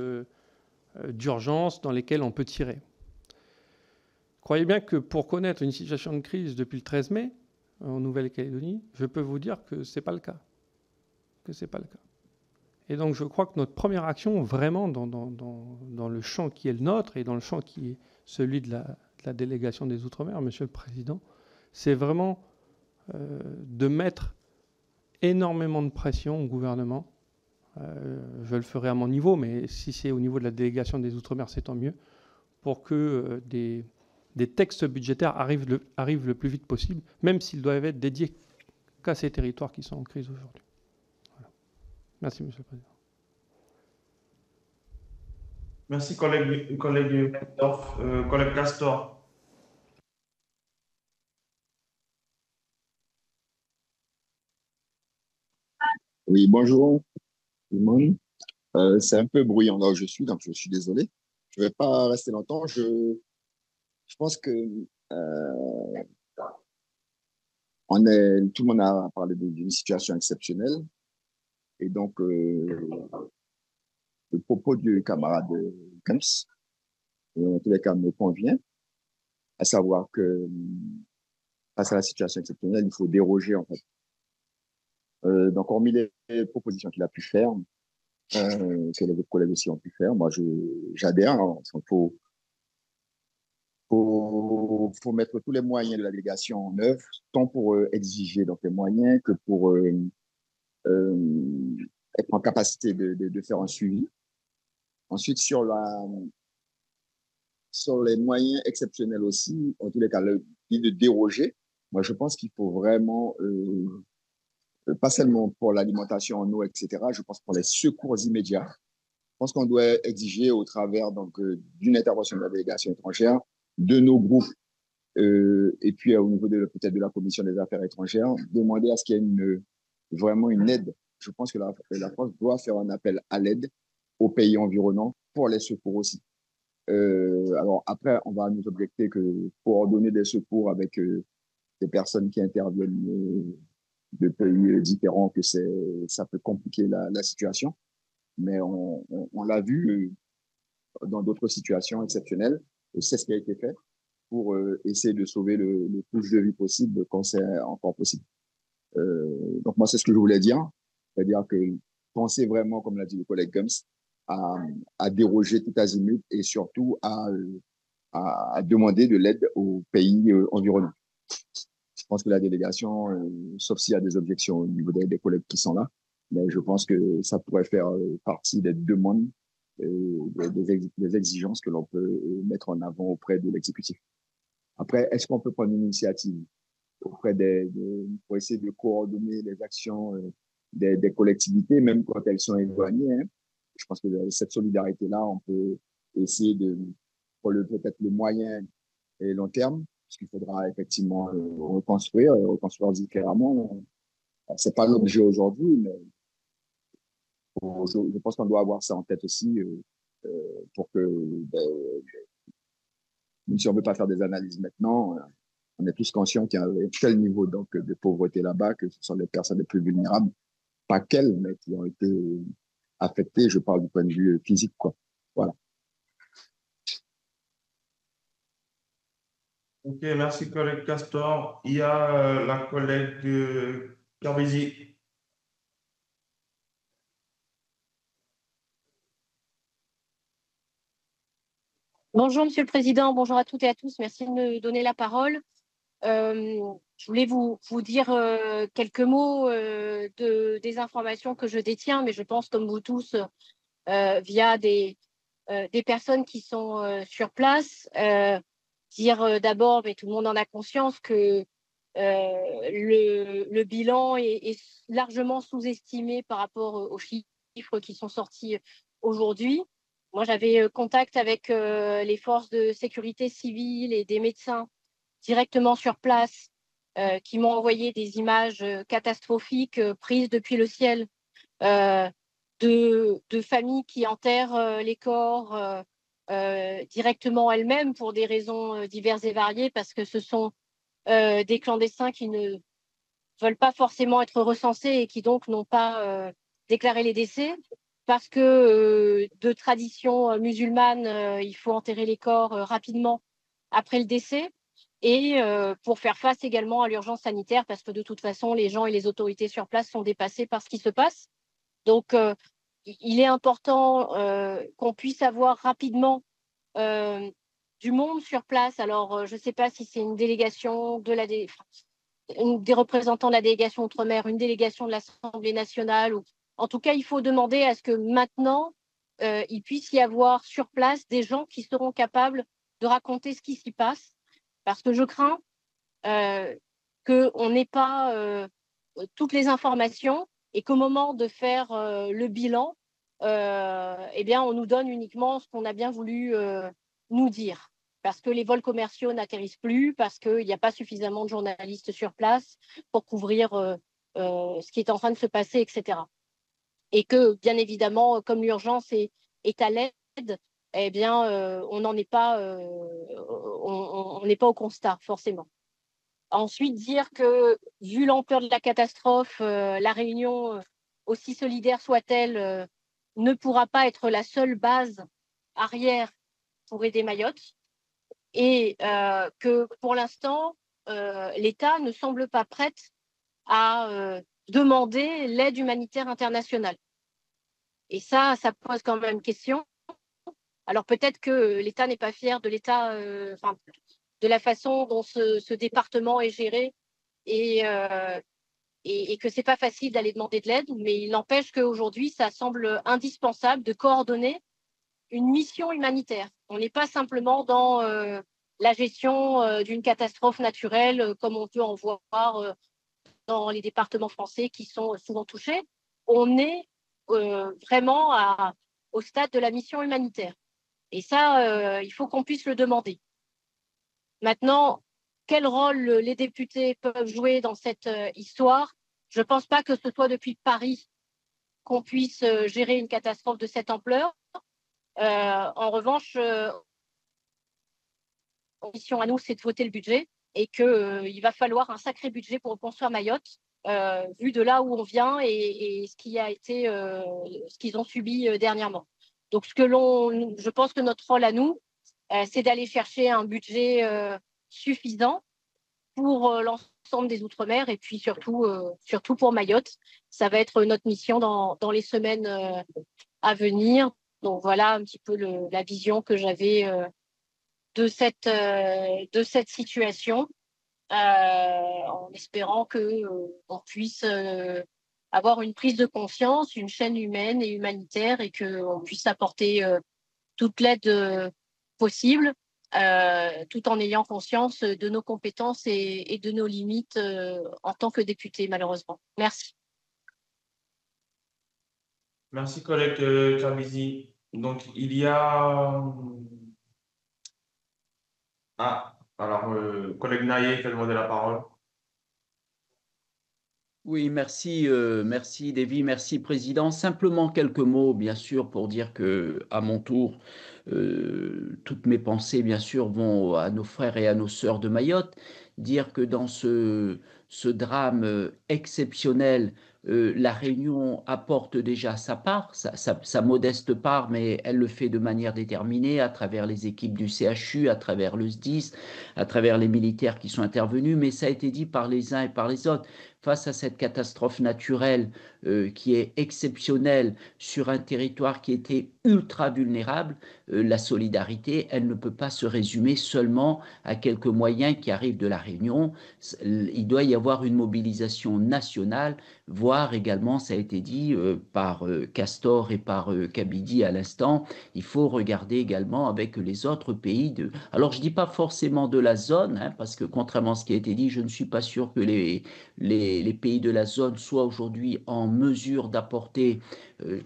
d'urgence dans lesquelles on peut tirer. Croyez bien que pour connaître une situation de crise depuis le 13 mai, en Nouvelle-Calédonie, je peux vous dire que ce n'est pas le cas. Et donc je crois que notre première action, vraiment dans le champ qui est le nôtre et dans le champ qui est celui de la délégation des Outre-mer, Monsieur le Président, c'est vraiment de mettre énormément de pression au gouvernement. Je le ferai à mon niveau, mais si c'est au niveau de la délégation des Outre-mer, c'est tant mieux, pour que des textes budgétaires arrivent le plus vite possible, même s'ils doivent être dédiés qu'à ces territoires qui sont en crise aujourd'hui. Voilà. Merci, Monsieur le Président. Merci, collègue Dorf. Collègue Castor. Oui, bonjour tout le monde. C'est un peu bruyant là où je suis, donc je suis désolé. Je ne vais pas rester longtemps. Je pense que tout le monde a parlé d'une situation exceptionnelle. Et donc, le propos du camarade Kems, en tous les cas, me convient, à savoir que face à la situation exceptionnelle, il faut déroger en fait. Donc, hormis les propositions qu'il a pu faire, que les autres collègues aussi ont pu faire, moi j'adhère. Il faut mettre tous les moyens de la délégation en œuvre, tant pour exiger donc, les moyens que pour être en capacité de faire un suivi. Ensuite, sur les moyens exceptionnels aussi, en tous les cas, de déroger, moi je pense qu'il faut vraiment, pas seulement pour l'alimentation en eau, etc., je pense pour les secours immédiats. Je pense qu'on doit exiger au travers d'une intervention de la délégation étrangère, de nos groupes, et puis au niveau peut-être de la Commission des affaires étrangères, demander à ce qu'il y ait vraiment une aide. Je pense que la France doit faire un appel à l'aide aux pays environnants pour les secours aussi. Alors après, on va nous objecter que pour ordonner des secours avec des personnes qui interviennent de pays différents, que ça peut compliquer la situation. Mais on l'a vu dans d'autres situations exceptionnelles, et c'est ce qui a été fait pour essayer de sauver le plus de vies possible quand c'est encore possible. Donc moi, c'est ce que je voulais dire, c'est-à-dire que penser vraiment, comme l'a dit le collègue Gums, à déroger tout azimut et surtout à demander de l'aide aux pays environnants. Je pense que la délégation, sauf s'il y a des objections au niveau des collègues qui sont là, mais je pense que ça pourrait faire partie des demandes, des exigences que l'on peut mettre en avant auprès de l'exécutif. Après, est-ce qu'on peut prendre une initiative auprès pour essayer de coordonner les actions des collectivités, même quand elles sont éloignées, hein? Je pense que cette solidarité-là, on peut essayer pour peut-être le moyen et long terme, parce qu'il faudra effectivement reconstruire différemment. C'est pas l'objet aujourd'hui, mais je pense qu'on doit avoir ça en tête aussi pour que, même si on ne veut pas faire des analyses maintenant, on est tous conscients qu'il y a un tel niveau de pauvreté là-bas, que ce sont les personnes les plus vulnérables, pas qu'elles, mais qui ont été affectées, je parle du point de vue physique, quoi. Voilà. Ok, merci collègue Castor. Il y a la collègue Carvizi. Bonjour Monsieur le Président, bonjour à toutes et à tous. Merci de me donner la parole. Je voulais vous dire quelques mots des informations que je détiens, mais je pense comme vous tous via des personnes qui sont sur place. Dire d'abord, mais tout le monde en a conscience, que le bilan est largement sous-estimé par rapport aux chiffres qui sont sortis aujourd'hui. Moi, j'avais contact avec les forces de sécurité civile et des médecins directement sur place qui m'ont envoyé des images catastrophiques prises depuis le ciel de familles qui enterrent les corps directement elles-mêmes pour des raisons diverses et variées, parce que ce sont des clandestins qui ne veulent pas forcément être recensés et qui donc n'ont pas déclaré les décès, parce que de tradition musulmane, il faut enterrer les corps rapidement après le décès, et pour faire face également à l'urgence sanitaire, parce que de toute façon, les gens et les autorités sur place sont dépassés par ce qui se passe. Donc, il est important qu'on puisse avoir rapidement du monde sur place. Alors, je ne sais pas si c'est une délégation des représentants de la délégation Outre-mer, une délégation de l'Assemblée nationale. En tout cas, il faut demander à ce que maintenant, il puisse y avoir sur place des gens qui seront capables de raconter ce qui s'y passe. Parce que je crains qu'on n'ait pas toutes les informations et qu'au moment de faire le bilan, eh bien, on nous donne uniquement ce qu'on a bien voulu nous dire. Parce que les vols commerciaux n'atterrissent plus, parce qu'il n'y a pas suffisamment de journalistes sur place pour couvrir ce qui est en train de se passer, etc. Et que, bien évidemment, comme l'urgence est à l'aide, eh bien, on n'en est pas, on n'est pas au constat, forcément. Ensuite, dire que, vu l'ampleur de la catastrophe, la Réunion, aussi solidaire soit-elle, ne pourra pas être la seule base arrière pour aider Mayotte, et que, pour l'instant, l'État ne semble pas prêt à demander l'aide humanitaire internationale. Et ça pose quand même question. Alors peut-être que l'État n'est pas fier de l'État, de la façon dont ce département est géré, et que c'est pas facile d'aller demander de l'aide, mais il n'empêche qu'aujourd'hui, ça semble indispensable de coordonner une mission humanitaire. On n'est pas simplement dans la gestion d'une catastrophe naturelle, comme on peut en voir dans les départements français qui sont souvent touchés. On est vraiment au stade de la mission humanitaire. Et ça, il faut qu'on puisse le demander. Maintenant, quel rôle les députés peuvent jouer dans cette histoire? Je ne pense pas que ce soit depuis Paris qu'on puisse gérer une catastrophe de cette ampleur. En revanche, la mission à nous, c'est de voter le budget, et qu'il va falloir un sacré budget pour reconstruire Mayotte, vu de là où on vient et ce qui a été, ce qu'ils ont subi dernièrement. Donc, je pense que notre rôle à nous, c'est d'aller chercher un budget suffisant pour l'ensemble des Outre-mer, et puis surtout pour Mayotte. Ça va être notre mission dans les semaines à venir. Donc voilà un petit peu la vision que j'avais de cette situation, en espérant qu'on puisse avoir une prise de conscience, une chaîne humaine et humanitaire, et qu'on puisse apporter toute l'aide possible, tout en ayant conscience de nos compétences et de nos limites en tant que député, malheureusement. Merci. Merci, collègue Kabizi. Donc, il y a... collègue Naïe qui a demandé la parole. Oui, merci, merci Davy, merci Président. Simplement quelques mots, bien sûr, pour dire que, à mon tour, toutes mes pensées, bien sûr, vont à nos frères et à nos sœurs de Mayotte. Dire que dans ce drame exceptionnel, la Réunion apporte déjà sa part, sa modeste part, mais elle le fait de manière déterminée à travers les équipes du CHU, à travers le SDIS, à travers les militaires qui sont intervenus. Mais ça a été dit par les uns et par les autres. Face à cette catastrophe naturelle qui est exceptionnelle sur un territoire qui était ultra vulnérable, la solidarité, elle ne peut pas se résumer seulement à quelques moyens qui arrivent de la Réunion. Il doit y avoir une mobilisation nationale, voire également, ça a été dit par Castor et par Kabidi à l'instant, il faut regarder également avec les autres pays. Alors je ne dis pas forcément de la zone, hein, parce que contrairement à ce qui a été dit, je ne suis pas sûr que les pays de la zone soient aujourd'hui en mesure d'apporter,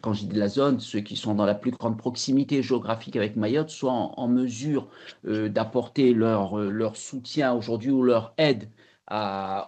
quand je dis de la zone, ceux qui sont dans la plus grande proximité géographique avec Mayotte, soient en mesure d'apporter leur soutien aujourd'hui ou leur aide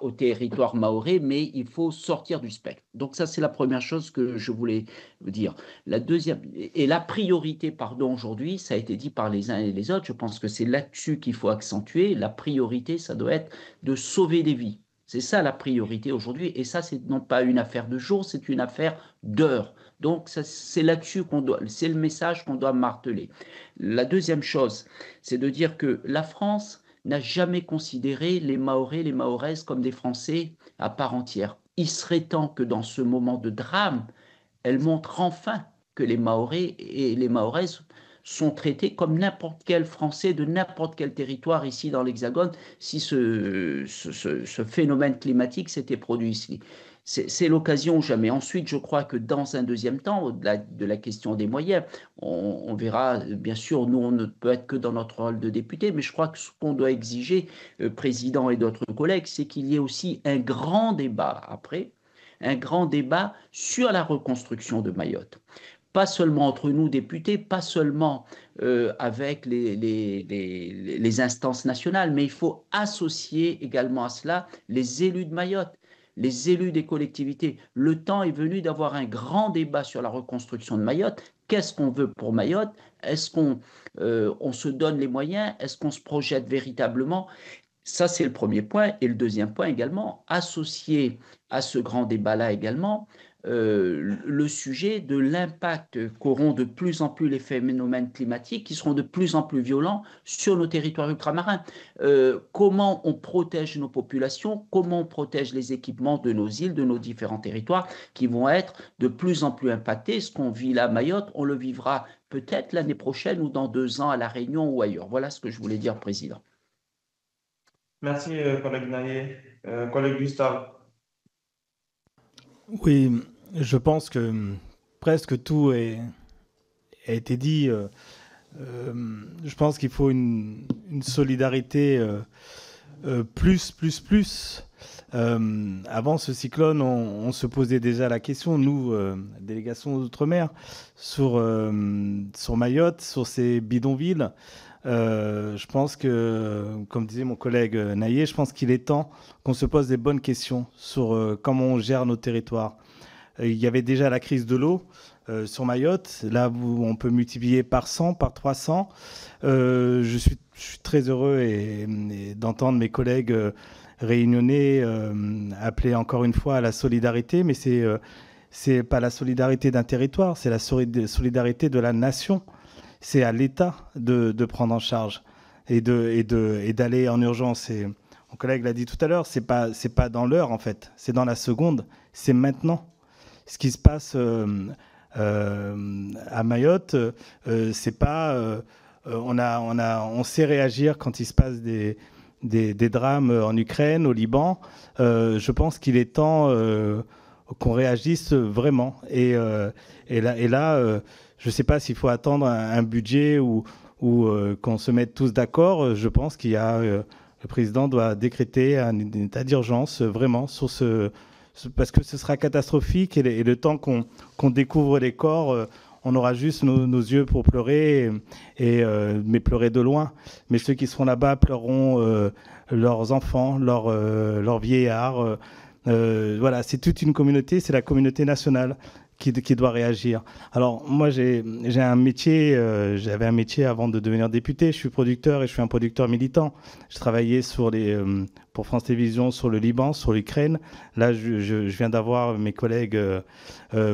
au territoire mahorais, mais il faut sortir du spectre. Donc ça, c'est la première chose que je voulais vous dire. La deuxième, et la priorité, pardon, aujourd'hui, ça a été dit par les uns et les autres, je pense que c'est là-dessus qu'il faut accentuer. La priorité, ça doit être de sauver des vies. C'est ça la priorité aujourd'hui, et ça, c'est non pas une affaire de jours, c'est une affaire d'heures. Donc, c'est là-dessus c'est le message qu'on doit marteler. La deuxième chose, c'est de dire que la France n'a jamais considéré les Mahorais, les Mahoraises comme des Français à part entière. Il serait temps que dans ce moment de drame, elle montre enfin que les Mahorais et les Mahoraises sont traités comme n'importe quel Français de n'importe quel territoire ici dans l'Hexagone si ce phénomène climatique s'était produit ici. C'est l'occasion jamais. Ensuite, je crois que dans un deuxième temps, au-delà de la question des moyens, on verra, bien sûr, nous, on ne peut être que dans notre rôle de député, mais je crois que ce qu'on doit exiger, président et d'autres collègues, c'est qu'il y ait aussi un grand débat après, un grand débat sur la reconstruction de Mayotte. Pas seulement entre nous, députés, pas seulement avec les instances nationales, mais il faut associer également à cela les élus de Mayotte, les élus des collectivités. Le temps est venu d'avoir un grand débat sur la reconstruction de Mayotte. Qu'est-ce qu'on veut pour Mayotte? Est-ce qu'on se donne les moyens? Est-ce qu'on se projette véritablement? Ça, c'est le premier point. Et le deuxième point également, associé à ce grand débat-là également, le sujet de l'impact qu'auront de plus en plus les phénomènes climatiques qui seront de plus en plus violents sur nos territoires ultramarins. Comment on protège nos populations, comment on protège les équipements de nos îles, de nos différents territoires qui vont être de plus en plus impactés. Ce qu'on vit là à Mayotte, on le vivra peut-être l'année prochaine ou dans 2 ans à La Réunion ou ailleurs. Voilà ce que je voulais dire, Président. Merci, collègue Naye. Collègue Gustave. Oui, je pense que presque tout a été dit. Je pense qu'il faut une solidarité plus. Avant ce cyclone, on se posait déjà la question, nous, délégation d'outre-mer, sur Mayotte, sur ces bidonvilles. Je pense que, comme disait mon collègue Naye, je pense qu'il est temps qu'on se pose des bonnes questions sur comment on gère nos territoires. Il y avait déjà la crise de l'eau sur Mayotte. Là, on peut multiplier par 100, par 300. Je suis très heureux d'entendre mes collègues réunionnais appeler encore une fois à la solidarité, mais c'est pas la solidarité d'un territoire, c'est la solidarité de la nation. C'est à l'État de prendre en charge et d'aller en urgence. Et mon collègue l'a dit tout à l'heure, c'est pas dans l'heure en fait, c'est dans la seconde, c'est maintenant. Ce qui se passe à Mayotte, c'est pas, on sait réagir quand il se passe des drames en Ukraine, au Liban. Je pense qu'il est temps qu'on réagisse vraiment. Et là je ne sais pas s'il faut attendre un budget ou qu'on se mette tous d'accord. Je pense qu'il y a le président doit décréter un état d'urgence vraiment sur parce que ce sera catastrophique et le temps qu'on découvre les corps, on aura juste nos yeux pour pleurer mais pleurer de loin. Mais ceux qui seront là-bas pleureront leurs enfants, leurs vieillards. Voilà, c'est toute une communauté, c'est la communauté nationale qui doit réagir. Alors moi j'ai un métier, j'avais un métier avant de devenir député. Je suis producteur et je suis un producteur militant. Je travaillais pour France Télévisions sur le Liban, sur l'Ukraine. Là je viens d'avoir mes collègues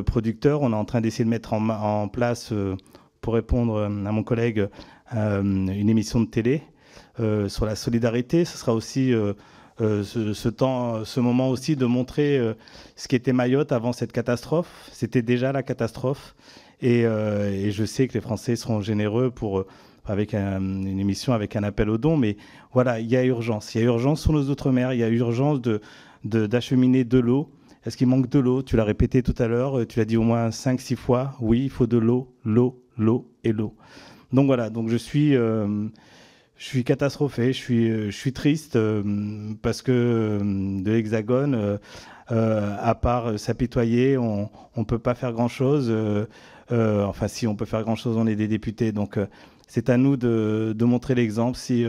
producteurs. On est en train d'essayer de mettre en place, pour répondre à mon collègue, une émission de télé sur la solidarité. Ce sera aussi ce moment aussi de montrer ce qu'était Mayotte avant cette catastrophe. C'était déjà la catastrophe et je sais que les Français seront généreux avec une émission avec un appel aux dons, mais voilà, il y a urgence sur nos outre-mer, il y a urgence d'acheminer de l'eau. Est-ce qu'il manque de l'eau? Tu l'as répété tout à l'heure, tu l'as dit au moins 5-6 fois. Oui, il faut de l'eau, l'eau et l'eau. Donc voilà, donc je suis catastrophé, je suis triste parce que de l'Hexagone, à part s'apitoyer, on ne peut pas faire grand-chose. Enfin, si on peut faire grand-chose, on est des députés. Donc, c'est à nous de montrer l'exemple si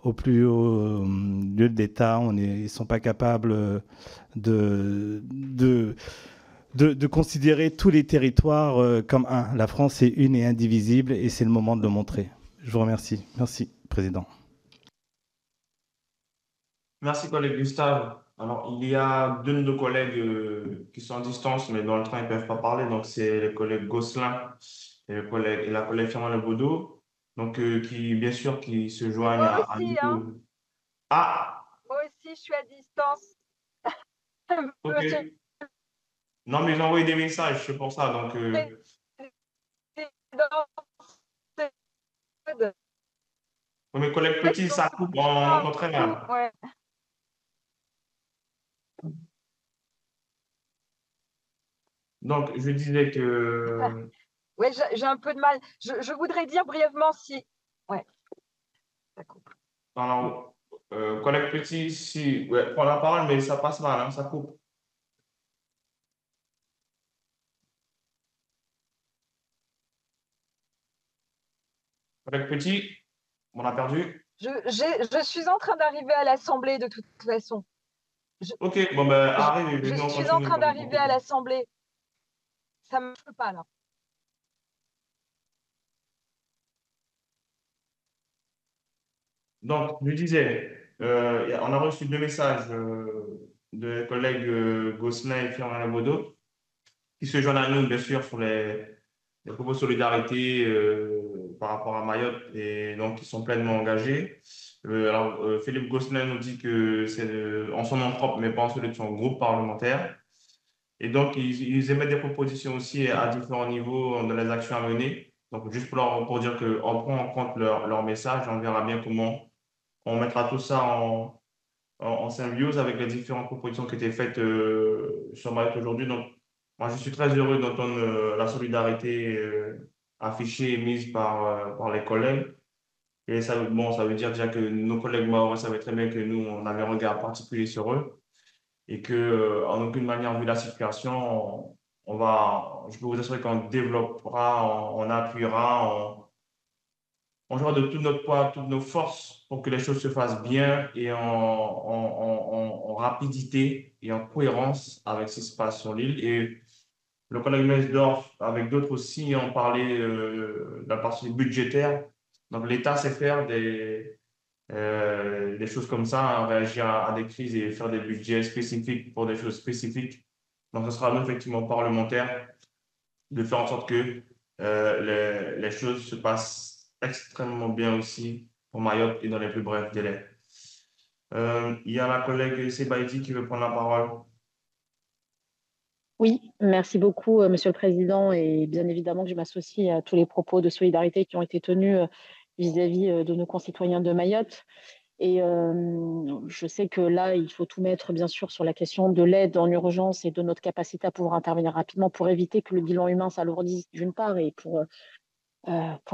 au plus haut lieu de l'État. Ils ne sont pas capables de considérer tous les territoires comme un. La France est une et indivisible et c'est le moment de le montrer. Je vous remercie. Merci, Président. Merci, collègue Gustave. Alors, il y a deux de nos collègues qui sont en distance, mais dans le train, ils ne peuvent pas parler. Donc, c'est le collègue Gosselin et la collègue Firmin Lebaudot. Donc, qui, bien sûr, qui se joignent Moi à aussi, nous. hein. Ah, Moi aussi, je suis à distance. ok. Monsieur Non, mais j'ai envoyé des messages, c'est pour ça. Donc, le Président, mes collègues petits, ça coupe, on entend très mal. ouais. Donc, je disais que. Ouais, j'ai un peu de mal. Je voudrais dire brièvement si. Ouais, ça coupe. Alors, collègue petit, si. Ouais, prends la parole, mais ça passe mal, hein, ça coupe. Collègue petit, on a perdu. Je suis en train d'arriver à l'Assemblée de toute façon. Ok, bon, ben, arrive. Je suis en train d'arriver à l'Assemblée. Ça ne marche pas là. Donc, je disais, on a reçu deux messages de collègues Gosselin et Firmin Lebaudot qui se joignent à nous, bien sûr, sur les propos de solidarité par rapport à Mayotte et donc qui sont pleinement engagés. Philippe Gosselin nous dit que c'est en son nom propre, mais pas en celui de son groupe parlementaire. Et donc, ils émettent des propositions aussi à différents niveaux dans les actions à mener. Donc, juste pour dire qu'on prend en compte leur message, on verra bien comment on mettra tout ça en symbiose avec les différentes propositions qui étaient faites sur Mayotte aujourd'hui. Donc, moi, je suis très heureux d'entendre la solidarité affichée et mise par les collègues. Et ça, bon, ça veut dire déjà que nos collègues mahorais savaient très bien que nous, on avait un regard particulier sur eux et que, en aucune manière, vu la situation, je peux vous assurer qu'on développera, on appuiera, on jouera de tout notre poids, toutes nos forces pour que les choses se fassent bien et en rapidité et en cohérence avec ce qui se passe sur l'île. Et le collègue Mesdorf, avec d'autres aussi, ont parlé de la partie budgétaire. Donc, l'État sait faire des choses comme ça, hein, réagir à des crises et faire des budgets spécifiques pour des choses spécifiques. Donc, ce sera à nous, effectivement, parlementaires, de faire en sorte que les choses se passent extrêmement bien aussi pour Mayotte et dans les plus brefs délais. Il y a ma collègue Sebaïdi qui veut prendre la parole. Oui, merci beaucoup, Monsieur le Président. Et bien évidemment que je m'associe à tous les propos de solidarité qui ont été tenus vis-à-vis de nos concitoyens de Mayotte. Et je sais que là, il faut tout mettre, bien sûr, sur la question de l'aide en urgence et de notre capacité à pouvoir intervenir rapidement pour éviter que le bilan humain s'alourdisse d'une part et pour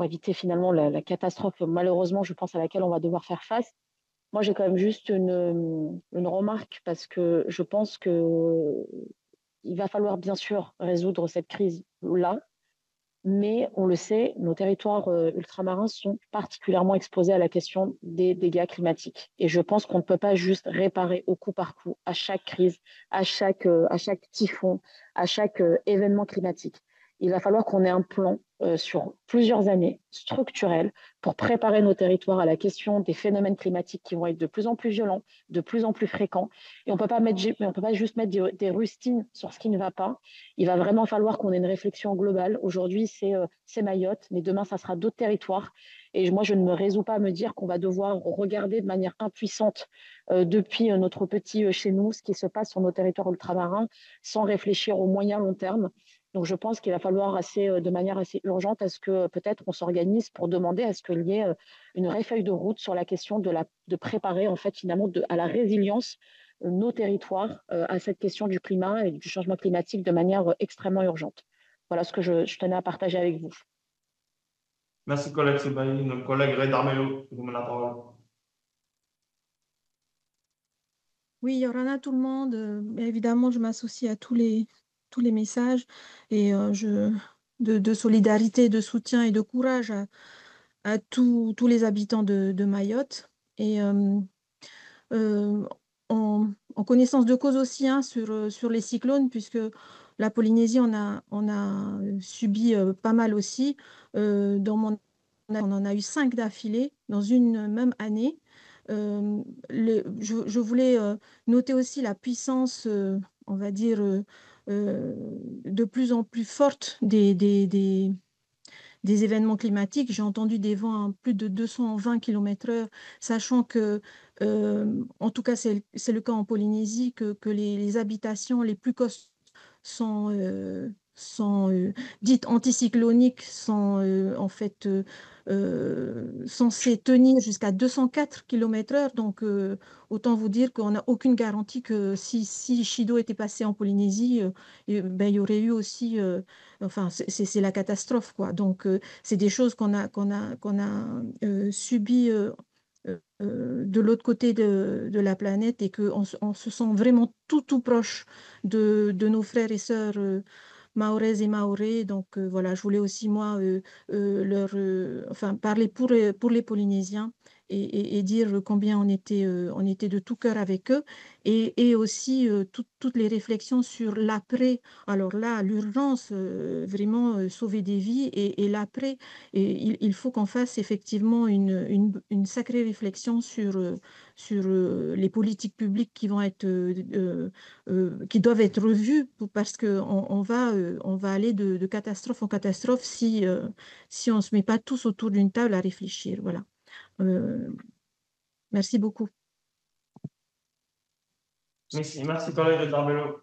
éviter finalement la catastrophe, malheureusement, je pense, à laquelle on va devoir faire face. Moi, j'ai quand même juste une remarque parce que je pense qu'il va falloir bien sûr résoudre cette crise-là, mais on le sait, nos territoires ultramarins sont particulièrement exposés à la question des dégâts climatiques. Et je pense qu'on ne peut pas juste réparer au coup par coup à chaque crise, à chaque typhon, à chaque événement climatique. Il va falloir qu'on ait un plan sur plusieurs années structurel pour préparer nos territoires à la question des phénomènes climatiques qui vont être de plus en plus violents, de plus en plus fréquents. Et on ne peut pas juste mettre des rustines sur ce qui ne va pas. Il va vraiment falloir qu'on ait une réflexion globale. Aujourd'hui, c'est Mayotte, mais demain, ça sera d'autres territoires. Et moi, je ne me résous pas à me dire qu'on va devoir regarder de manière impuissante depuis notre petit chez nous ce qui se passe sur nos territoires ultramarins sans réfléchir au moyen long terme. Donc, je pense qu'il va falloir de manière assez urgente à ce que peut-être on s'organise pour demander à ce qu'il y ait une feuille de route sur la question de préparer en fait finalement à la résilience nos territoires à cette question du climat et du changement climatique de manière extrêmement urgente. Voilà ce que je tenais à partager avec vous. Merci, collègue Sebaï. Notre collègue Ray Darmello, vous me la parole. Oui, Yorana, tout le monde. Évidemment, je m'associe à tous les messages et de solidarité, de soutien et de courage à tous les habitants de Mayotte. Et en connaissance de cause aussi hein, sur les cyclones, puisque la Polynésie on a subi pas mal aussi. On en a eu 5 d'affilée dans une même année. Je voulais noter aussi la puissance, on va dire, de plus en plus forte des événements climatiques. J'ai entendu des vents à plus de 220 km/h, sachant que, en tout cas, c'est le cas en Polynésie, que les habitations les plus costaudes sont dites anticycloniques, sont en fait censées tenir jusqu'à 204 km/h. Donc, autant vous dire qu'on n'a aucune garantie que si Chido était passé en Polynésie, ben, il y aurait eu aussi enfin, c'est la catastrophe, quoi. Donc, c'est des choses qu'on a subies de l'autre côté de la planète et qu'on on se sent vraiment tout proche de nos frères et sœurs maoraises et maorais. Donc, voilà, je voulais aussi, moi, enfin, parler pour les Polynésiens et dire combien on était de tout cœur avec eux et aussi toutes les réflexions sur l'après. Alors là, l'urgence, vraiment sauver des vies et l'après, il faut qu'on fasse effectivement une sacrée réflexion sur les politiques publiques qui vont être, qui doivent être revues parce qu'on va aller de catastrophe en catastrophe si on ne se met pas tous autour d'une table à réfléchir. Voilà. Merci beaucoup. Merci collègue Darbello.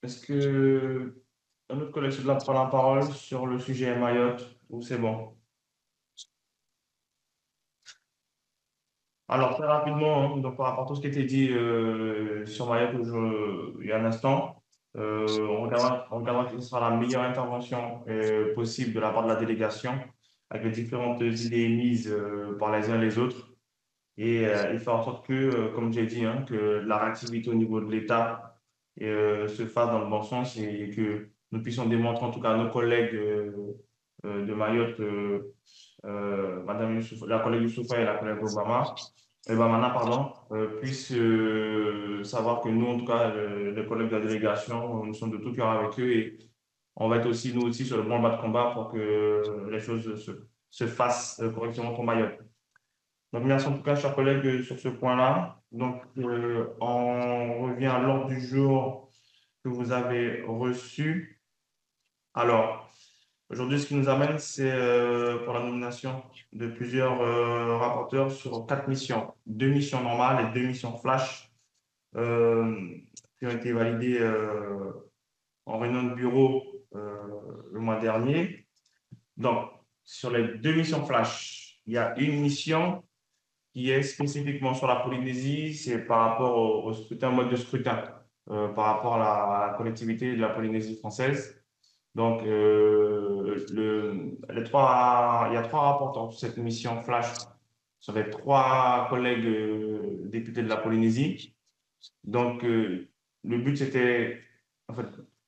Est-ce que un autre collègue souhaite prendre la parole sur le sujet Mayotte ou c'est bon? Alors, très rapidement, hein, donc, par rapport à tout ce qui a été dit sur Mayotte il y a un instant, on regardera quelle sera la meilleure intervention possible de la part de la délégation avec les différentes idées émises par les uns et les autres et faire en sorte que, comme j'ai dit, hein, que la réactivité au niveau de l'État se fasse dans le bon sens et que nous puissions démontrer en tout cas à nos collègues de Mayotte, Madame la collègue Youssoufa et la collègue Bamana, pardon, puissent savoir que nous, en tout cas, les collègues de la délégation, nous sommes de tout cœur avec eux et on va être aussi, nous aussi, sur le bon bas de combat pour que les choses se fassent correctement pour Mayotte. Donc, merci en tout cas, chers collègues, sur ce point-là. Donc, on revient à l'ordre du jour que vous avez reçu. Alors, aujourd'hui, ce qui nous amène, c'est pour la nomination de plusieurs rapporteurs sur 4 missions. 2 missions normales et 2 missions flash qui ont été validées en réunion de bureau le mois dernier. Donc, sur les 2 missions flash, il y a une mission qui est spécifiquement sur la Polynésie, c'est par rapport au scrutin, mode de scrutin, par rapport à la collectivité de la Polynésie française. Donc, il y a 3 rapporteurs sur cette mission flash sur les 3 collègues députés de la Polynésie. Donc, le but, c'était, en fait,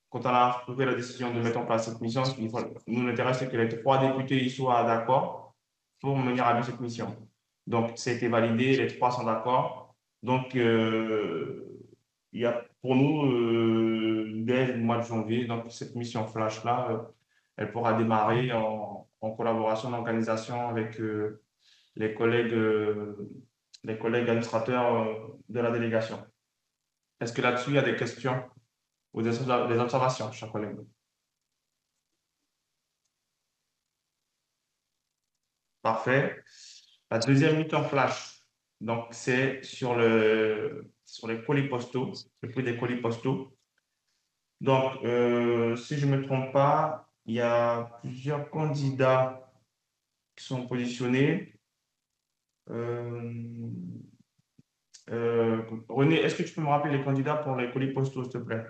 quand on a pris la décision de mettre en place cette mission, nous l'intérêt, c'est que les 3 députés y soient d'accord pour mener à bien cette mission. Donc, ça a été validé, les 3 sont d'accord. Donc, il y a pour nous, dès le mois de janvier, donc cette mission flash-là, elle pourra démarrer en collaboration d'organisation avec les collègues administrateurs de la délégation. Est-ce que là-dessus, il y a des questions ou des observations, chers collègues? Parfait. La deuxième mission flash, donc c'est sur les colis postaux, le prix des colis postaux. Donc, si je ne me trompe pas, il y a plusieurs candidats qui sont positionnés. René, est-ce que tu peux me rappeler les candidats pour les colis postaux, s'il te plaît?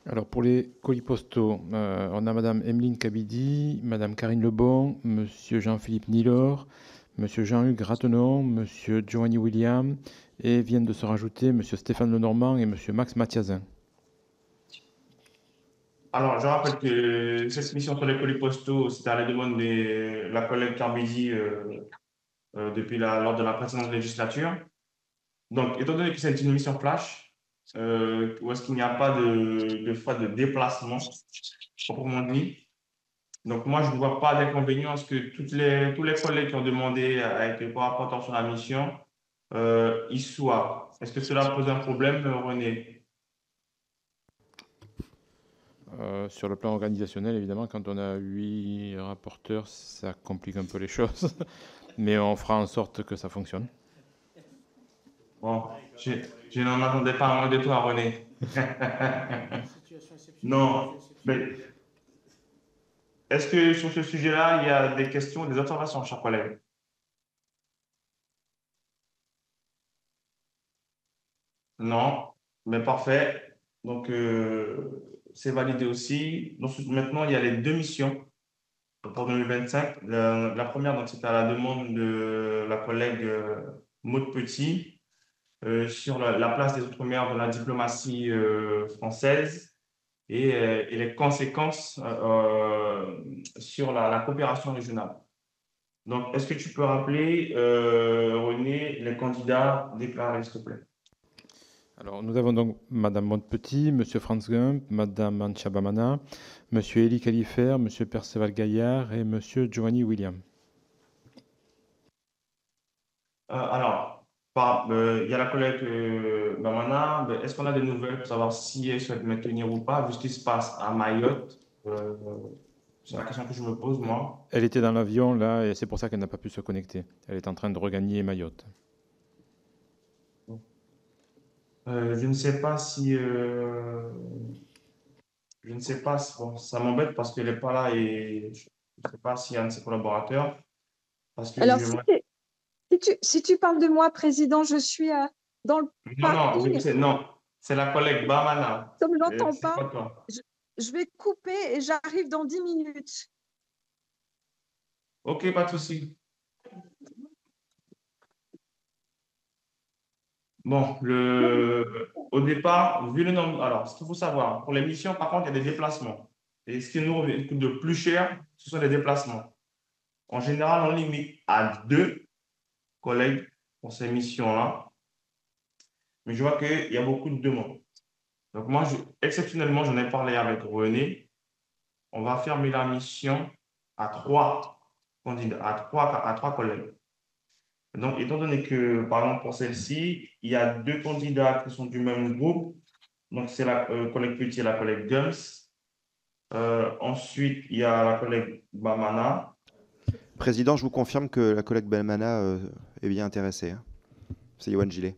Alors, pour les colis postaux, on a Madame Emeline Kabidi, Madame Karine Lebon, Monsieur Jean-Philippe Nilor, Monsieur Jean-Hugues Ratenon, Monsieur Giovanni William, et viennent de se rajouter Monsieur Stéphane Lenormand et Monsieur Max Mathiazin. Alors, je rappelle que cette mission sur les colis postaux, c'était à la demande de la collègue Carmézy lors de la précédente législature. Donc, étant donné que c'est une mission flash, où est-ce qu'il n'y a pas de frais de déplacement, proprement dit, donc moi, je ne vois pas d'inconvénient à ce que tous les collègues qui ont demandé à être co-rapporteurs sur la mission y soient. Est-ce que cela pose un problème, René? Sur le plan organisationnel, évidemment, quand on a 8 rapporteurs, ça complique un peu les choses. Mais on fera en sorte que ça fonctionne. Bon, je n'en attendais pas moins de toi, René. Non, mais est-ce que sur ce sujet-là, il y a des questions, des observations, chers collègues? Non, mais parfait. Donc, c'est validé aussi. Donc, maintenant, il y a les deux missions pour 2025. La première, donc, c'était à la demande de la collègue Maud Petit sur la place des Outre-mer dans la diplomatie française et les conséquences sur la coopération régionale. Donc, est-ce que tu peux rappeler, René, les candidats déclarés, s'il te plaît? Alors, nous avons donc Madame Montpetit, Monsieur Franz Gump, Madame Ancha Bamana, Monsieur Elie Califer, Monsieur Perceval Gaillard et Monsieur Giovanni William. Alors, il y a la collègue Bamana. Est-ce qu'on a des nouvelles pour savoir si elle souhaite maintenir ou pas, vu ce qui se passe à Mayotte? C'est la question que je me pose, moi. Elle était dans l'avion, là, et c'est pour ça qu'elle n'a pas pu se connecter. Elle est en train de regagner Mayotte. Je ne sais pas si... je ne sais pas, bon, ça m'embête parce qu'elle n'est pas là et je ne sais pas s'il y a un de ses collaborateurs. Parce que Alors, si tu parles de moi, Président, je suis dans le parking. Non, c'est la collègue Bamana. Comme je n'entends pas, je vais couper et j'arrive dans 10 minutes. Ok, pas de souci. Bon, au départ, vu le nombre... Alors, ce qu'il faut savoir, pour les missions, par contre, il y a des déplacements. Et ce qui nous coûte de plus cher, ce sont les déplacements. En général, on limite à 2 collègues pour ces missions-là. Mais je vois qu'il y a beaucoup de demandes. Donc, moi, exceptionnellement, j'en ai parlé avec René. On va fermer la mission à 3 candidats, à 3 collègues. Donc, étant donné que, par exemple, pour celle-ci, il y a 2 candidats qui sont du même groupe. Donc, c'est la collègue Petit et la collègue Gums. Ensuite, il y a la collègue Bamana. Président, je vous confirme que la collègue Bamana est bien intéressée. Hein. C'est Yoann Gillet.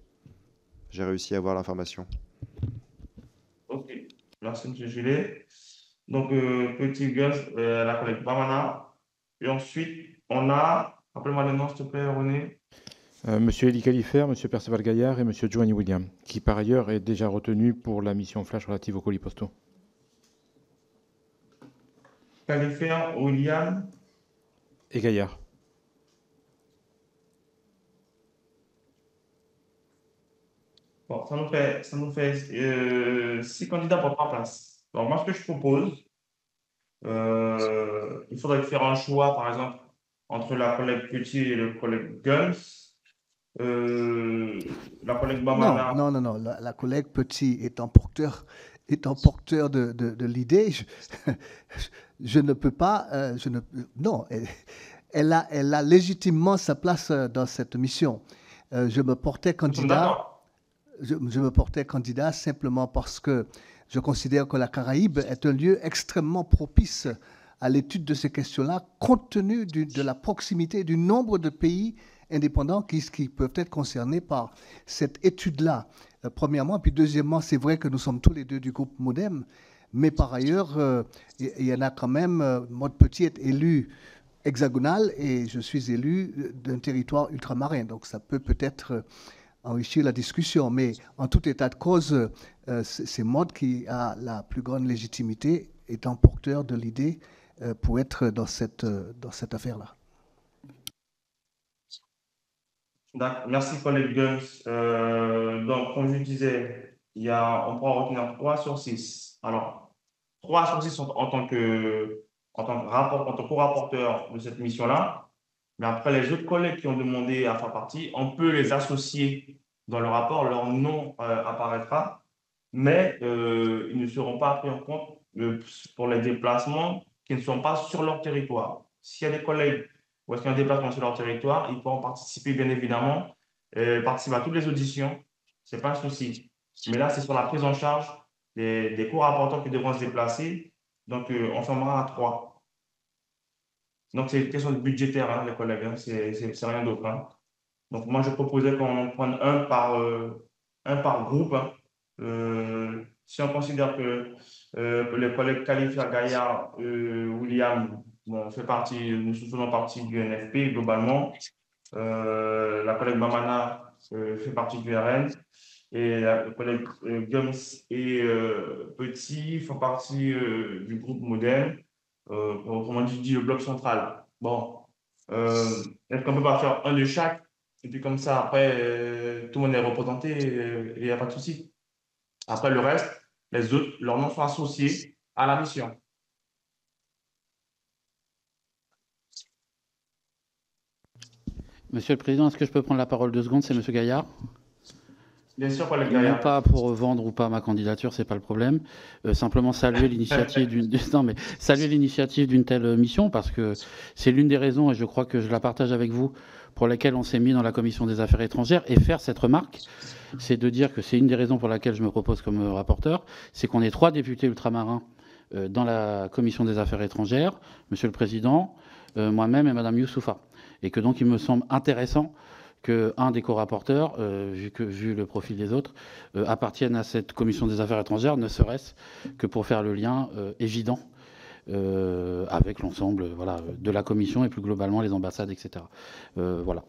J'ai réussi à avoir l'information. OK. Merci, M. Gillet. Donc, Petit Gums, la collègue Bamana. Et ensuite, on a... Rappelle-moi le nom, s'il te plaît, René. Monsieur Elie Califer, Monsieur Perceval Gaillard et Monsieur Giovanni William, qui par ailleurs est déjà retenu pour la mission flash relative aux colis postaux. Califer, William et Gaillard. Bon, ça nous fait 6 candidats pour 3 places. Donc, moi, ce que je propose, il faudrait faire un choix, par exemple, entre la collègue Petit et le collègue Gums. La collègue Bamana. Non. La collègue Petit étant porteur de l'idée, je ne peux pas. Non, elle a légitimement sa place dans cette mission. Je me portais candidat. Je me portais candidat simplement parce que je considère que la Caraïbe est un lieu extrêmement propice à l'étude de ces questions-là, compte tenu de la proximité du nombre de pays indépendants qui peuvent être concernés par cette étude-là, premièrement. Puis deuxièmement, c'est vrai que nous sommes tous les deux du groupe MODEM, mais par ailleurs, il y en a quand même, Maud Petit est élu hexagonal et je suis élu d'un territoire ultramarin. Donc ça peut-être enrichir la discussion. Mais en tout état de cause, c'est Maud qui a la plus grande légitimité, étant porteur de l'idée pour être dans cette affaire-là. Merci, collègue Gums. Donc, comme je disais, on pourra retenir 3 sur 6. Alors, 3 sur 6 en tant que co-rapporteur de cette mission-là. Mais après, les autres collègues qui ont demandé à faire partie, on peut les associer dans le rapport, leur nom apparaîtra, mais ils ne seront pas pris en compte pour les déplacements qui ne sont pas sur leur territoire. S'il y a des collègues ou est-ce qu'il y a un déplacement sur leur territoire, ils pourront participer, bien évidemment, participer à toutes les auditions, ce n'est pas un souci. Mais là, c'est sur la prise en charge des co-rapporteurs qui devront se déplacer. Donc, on fermera à 3. Donc, c'est une question budgétaire, hein, les collègues, hein, c'est rien d'autre. Hein. Donc, moi, je proposais qu'on prenne un par groupe. Hein. Si on considère que les collègues Califia, Gaillard, William, bon, nous faisons partie du NFP globalement. La collègue Mamana fait partie du RN. Et la collègue Gums et Petit font partie du groupe Modem, autrement dit le bloc central. Bon, est-ce qu'on peut pas faire un de chaque? Et puis comme ça, après, tout le monde est représenté et il n'y a pas de souci. Après, le reste, les autres, leurs noms sont associés à la mission. Monsieur le Président, est-ce que je peux prendre la parole 2 secondes? C'est Monsieur Gaillard. Bien sûr, collègue Gaillard. Non pas pour vendre ou pas ma candidature, c'est pas le problème. Simplement saluer l'initiative d'une telle mission, parce que c'est l'une des raisons, et je crois que je la partage avec vous, pour lesquelles on s'est mis dans la Commission des Affaires étrangères. Et faire cette remarque, c'est de dire que c'est une des raisons pour laquelle je me propose comme rapporteur, c'est qu'on est 3 députés ultramarins dans la Commission des Affaires étrangères, Monsieur le Président, moi-même et Madame Youssoufa. Et que donc il me semble intéressant qu'un des co-rapporteurs, vu le profil des autres, appartienne à cette commission des affaires étrangères, ne serait-ce que pour faire le lien évident avec l'ensemble de la commission et plus globalement les ambassades, etc. Voilà.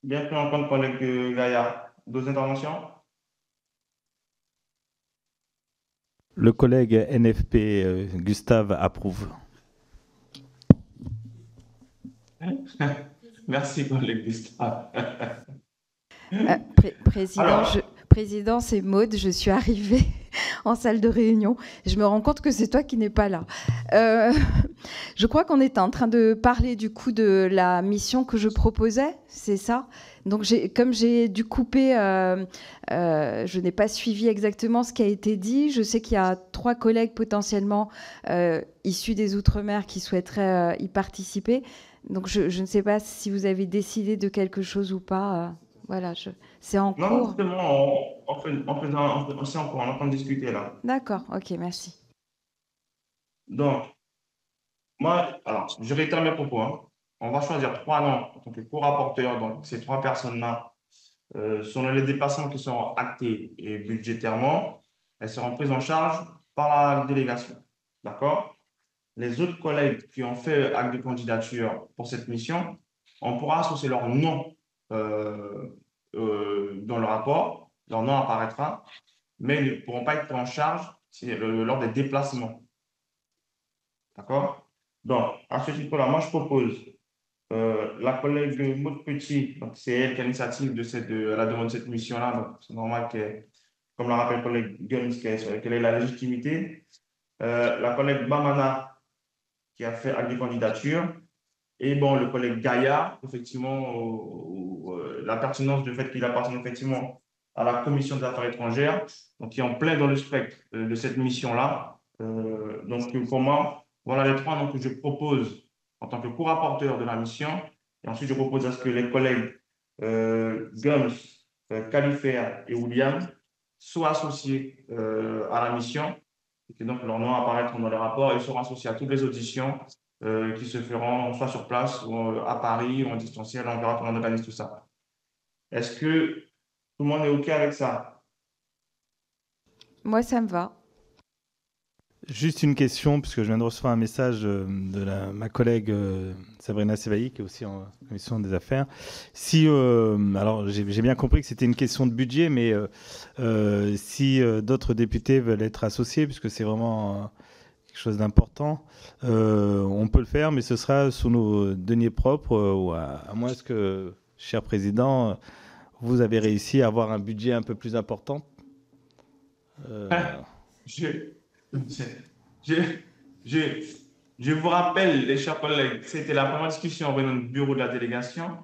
Bien pris en compte, collègue Gaillard. D'autres interventions? Le collègue NFP, Gustave, approuve. Merci, collègue Gustave. Président, c'est Maude. Je suis arrivée en salle de réunion. Je me rends compte que c'est toi qui n'es pas là. Je crois qu'on était en train de parler du coup de la mission que je proposais, c'est ça? Donc, comme j'ai dû couper, je n'ai pas suivi exactement ce qui a été dit. Je sais qu'il y a 3 collègues potentiellement issus des Outre-mer qui souhaiteraient y participer. Donc, je ne sais pas si vous avez décidé de quelque chose ou pas. Voilà, c'est en cours. Non, justement, c'est en cours, on est en train de discuter là. D'accord, ok, merci. Donc, moi, alors, je réitère mes propos. Hein. On va choisir 3 noms en tant que co-rapporteurs. Donc, ces 3 personnes-là, selon les déplacements qui seront actés et budgétairement, elles seront prises en charge par la délégation. D'accord? Les autres collègues qui ont fait acte de candidature pour cette mission, on pourra associer leur nom dans le rapport, leur nom apparaîtra, mais ils ne pourront pas être pris en charge lors des déplacements. D'accord? Donc, à ce titre-là, moi, je propose la collègue Maud Petit, donc c'est elle qui a l'initiative de la demande de cette mission-là, donc c'est normal que, comme l'a rappelé le collègue Gums, qu'elle ait la légitimité. La collègue Bamana, qui a fait acte de candidature, et bon, le collègue Gaillard, effectivement, la pertinence du fait qu'il appartient effectivement à la commission des affaires étrangères, donc qui est en plein dans le spectre de cette mission-là. Donc, pour moi, voilà les 3 noms que je propose en tant que co-rapporteur de la mission. Et ensuite, je propose à ce que les collègues Gums, Califère et William soient associés à la mission, et que donc leurs noms apparaîtront dans les rapports et seront associés à toutes les auditions qui se feront soit sur place, ou à Paris, ou en distanciel. On verra comment on organise tout ça. Est-ce que tout le monde est OK avec ça? Moi, ça me va. Juste une question, puisque je viens de recevoir un message de ma collègue Sabrina Sevailly, qui est aussi en commission des affaires. Alors, j'ai bien compris que c'était une question de budget, mais si d'autres députés veulent être associés, puisque c'est vraiment quelque chose d'important, on peut le faire, mais ce sera sous nos deniers propres, ou à moins que, cher Président, vous avez réussi à avoir un budget un peu plus important. Je je vous rappelle, les chers collègues, c'était la première discussion dans le bureau de la délégation.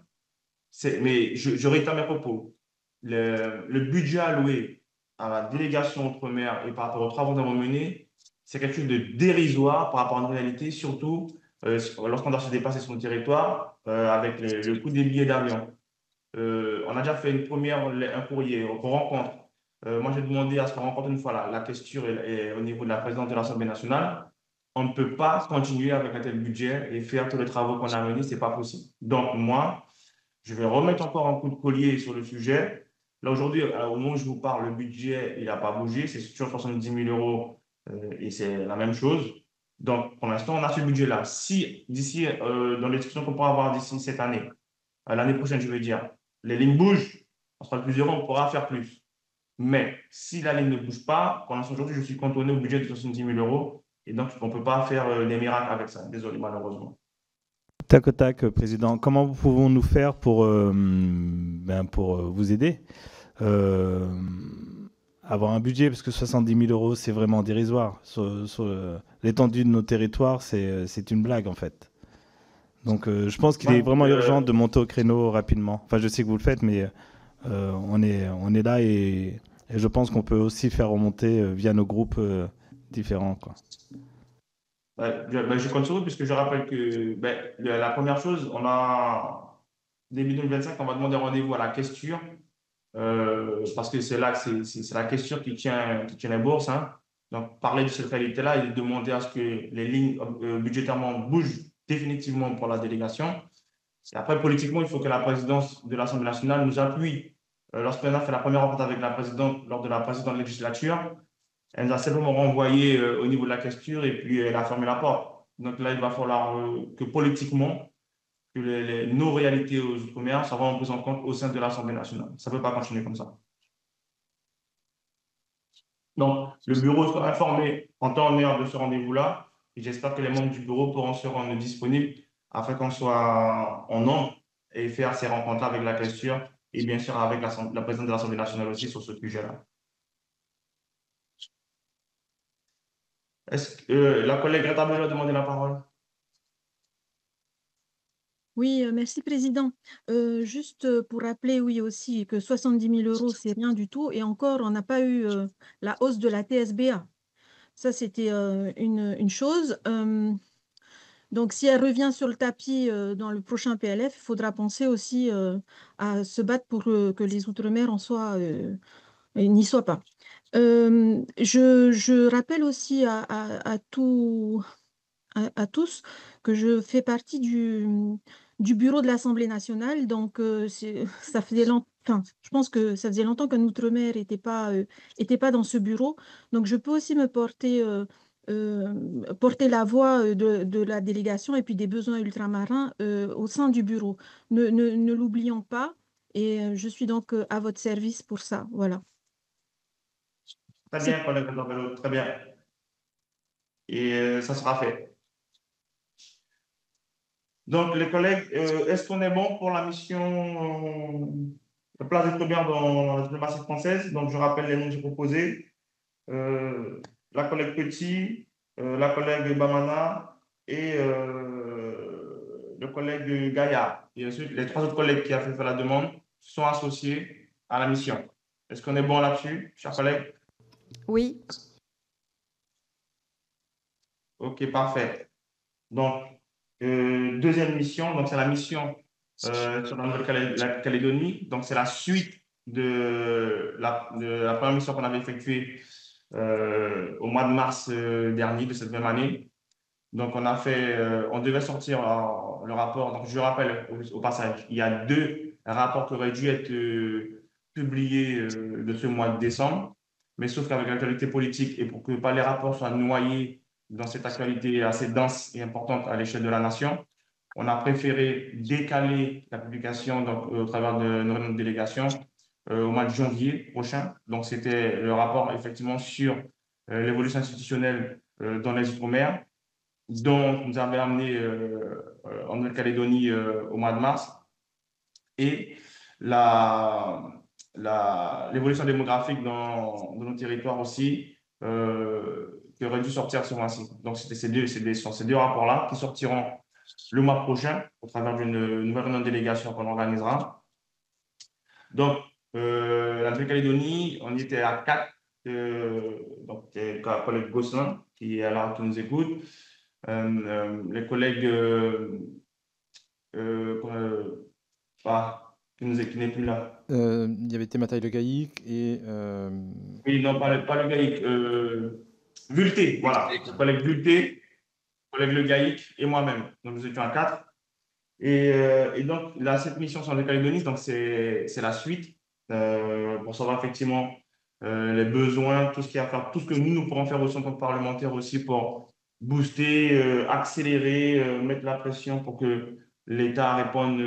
Mais je réitère mes propos. Le budget alloué à la délégation Outre-mer et par rapport aux travaux que nous avons menés, c'est quelque chose de dérisoire par rapport à une réalité, surtout lorsqu'on doit se dépasser son territoire avec le coût des billets d'avion. On a déjà fait un courrier qu'on rencontre. Moi, j'ai demandé à ce qu'on rencontre une fois la questure au niveau de la présidence de l'Assemblée nationale. On ne peut pas continuer avec un tel budget et faire tous les travaux qu'on a menés, ce n'est pas possible. Donc, moi, je vais remettre encore un coup de collier sur le sujet. Là, aujourd'hui, au moment où je vous parle, le budget, il n'a pas bougé. C'est sur 70 000 euros et c'est la même chose. Donc, pour l'instant, on a ce budget-là. Si d'ici, dans les discussions qu'on pourra avoir d'ici cette année, l'année prochaine, je veux dire, les lignes bougent, on sera plus heureux, on pourra faire plus. Mais si la ligne ne bouge pas, pour l'instant, aujourd'hui, je suis cantonné au budget de 70 000 euros. Et donc, on ne peut pas faire des miracles avec ça. Désolé, malheureusement. Tac au tac, Président. Comment pouvons-nous faire pour vous aider avoir un budget, parce que 70 000 euros, c'est vraiment dérisoire. Sur l'étendue de nos territoires, c'est une blague, en fait. Donc, je pense qu'il est vraiment urgent de monter au créneau rapidement. Enfin, je sais que vous le faites, mais on est là et je pense qu'on peut aussi faire remonter via nos groupes différents, quoi. Je compte sur vous, puisque je rappelle que la première chose, on a début 2025, on va demander rendez-vous à la questure, parce que c'est là que c'est la questure qui tient les bourses. Hein. Donc, parler de cette réalité-là et demander à ce que les lignes budgétairement bougent définitivement pour la délégation. Et après, politiquement, il faut que la présidence de l'Assemblée nationale nous appuie. Lorsqu'on a fait la première rencontre avec la présidente lors de la précédente législature, elle nous a simplement renvoyé au niveau de la questure et puis elle a fermé la porte. Donc là, il va falloir que politiquement, que nos réalités aux Outre-mer soient vraiment prises en compte au sein de l'Assemblée nationale. Ça ne peut pas continuer comme ça. Donc, le bureau sera informé en temps et heure de ce rendez-vous-là et j'espère que les membres du bureau pourront se rendre disponibles afin qu'on soit en nombre et faire ces rencontres avec la questure et bien sûr avec la présidente de l'Assemblée nationale aussi sur ce sujet-là. Est-ce que la collègue Greta Bello a demandé la parole? Oui, merci Président. Juste pour rappeler, oui, aussi que 70 000 euros, c'est rien du tout. Et encore, on n'a pas eu la hausse de la TSBA. Ça, c'était une chose. Donc, si elle revient sur le tapis dans le prochain PLF, il faudra penser aussi à se battre pour que les Outre-mer n'y soient pas. Je rappelle aussi à tous que je fais partie du bureau de l'Assemblée nationale. Donc, ça faisait longtemps. Enfin, je pense que ça faisait longtemps qu'un Outre-mer n'était pas dans ce bureau. Donc, je peux aussi me porter la voix de la délégation et puis des besoins ultramarins au sein du bureau. Ne l'oublions pas. Et je suis donc à votre service pour ça. Voilà. Très bien, collègue Bello, très bien. Et ça sera fait. Donc, les collègues, est-ce qu'on est bon pour la mission Place des Outre-mer dans la diplomatie française? Donc, je rappelle les noms que j'ai proposés. La collègue Petit, la collègue Bamana et le collègue Gaillard. Et ensuite, les trois autres collègues qui ont fait la demande sont associés à la mission. Est-ce qu'on est bon là-dessus, chers collègues? Oui. OK, parfait. Donc, deuxième mission, donc c'est la mission sur la Nouvelle-Calédonie. Donc, c'est la suite de la première mission qu'on avait effectuée au mois de mars dernier de cette même année. Donc, on devait sortir le rapport. Donc, je rappelle au passage, il y a 2 rapports qui auraient dû être publiés de ce mois de décembre. Mais sauf qu'avec l'actualité politique et pour que pas les rapports soient noyés dans cette actualité assez dense et importante à l'échelle de la nation, on a préféré décaler la publication donc, au travers de notre délégation au mois de janvier prochain. Donc, c'était le rapport effectivement sur l'évolution institutionnelle dans les Outre-mer, dont nous avons amené en Nouvelle-Calédonie au mois de mars, et l'évolution démographique dans nos territoires aussi, que qui auraient dû sortir ce mois-ci. Donc, c'était ces deux rapports-là qui sortiront le mois prochain au travers d'une nouvelle réunion de délégation qu'on organisera. Donc, la Nouvelle-Calédonie, on était à 4. Donc, il y a le collègue Gosselin qui est là, qui nous écoute. Les collègues qui n'est plus là. Il y avait Thémataï Le Gaïc et... Oui, non, pas le Gaïc. Vulté, voilà. Le collègue Vulté, le collègue Le Gaïc et moi-même. Donc, nous étions à 4. Et donc, là, cette mission sur la Calédonie, donc c'est la suite pour savoir effectivement les besoins, tout ce qu'il y a à faire, tout ce que nous pourrons faire aussi en tant que parlementaires aussi pour booster, accélérer, mettre la pression pour que l'État réponde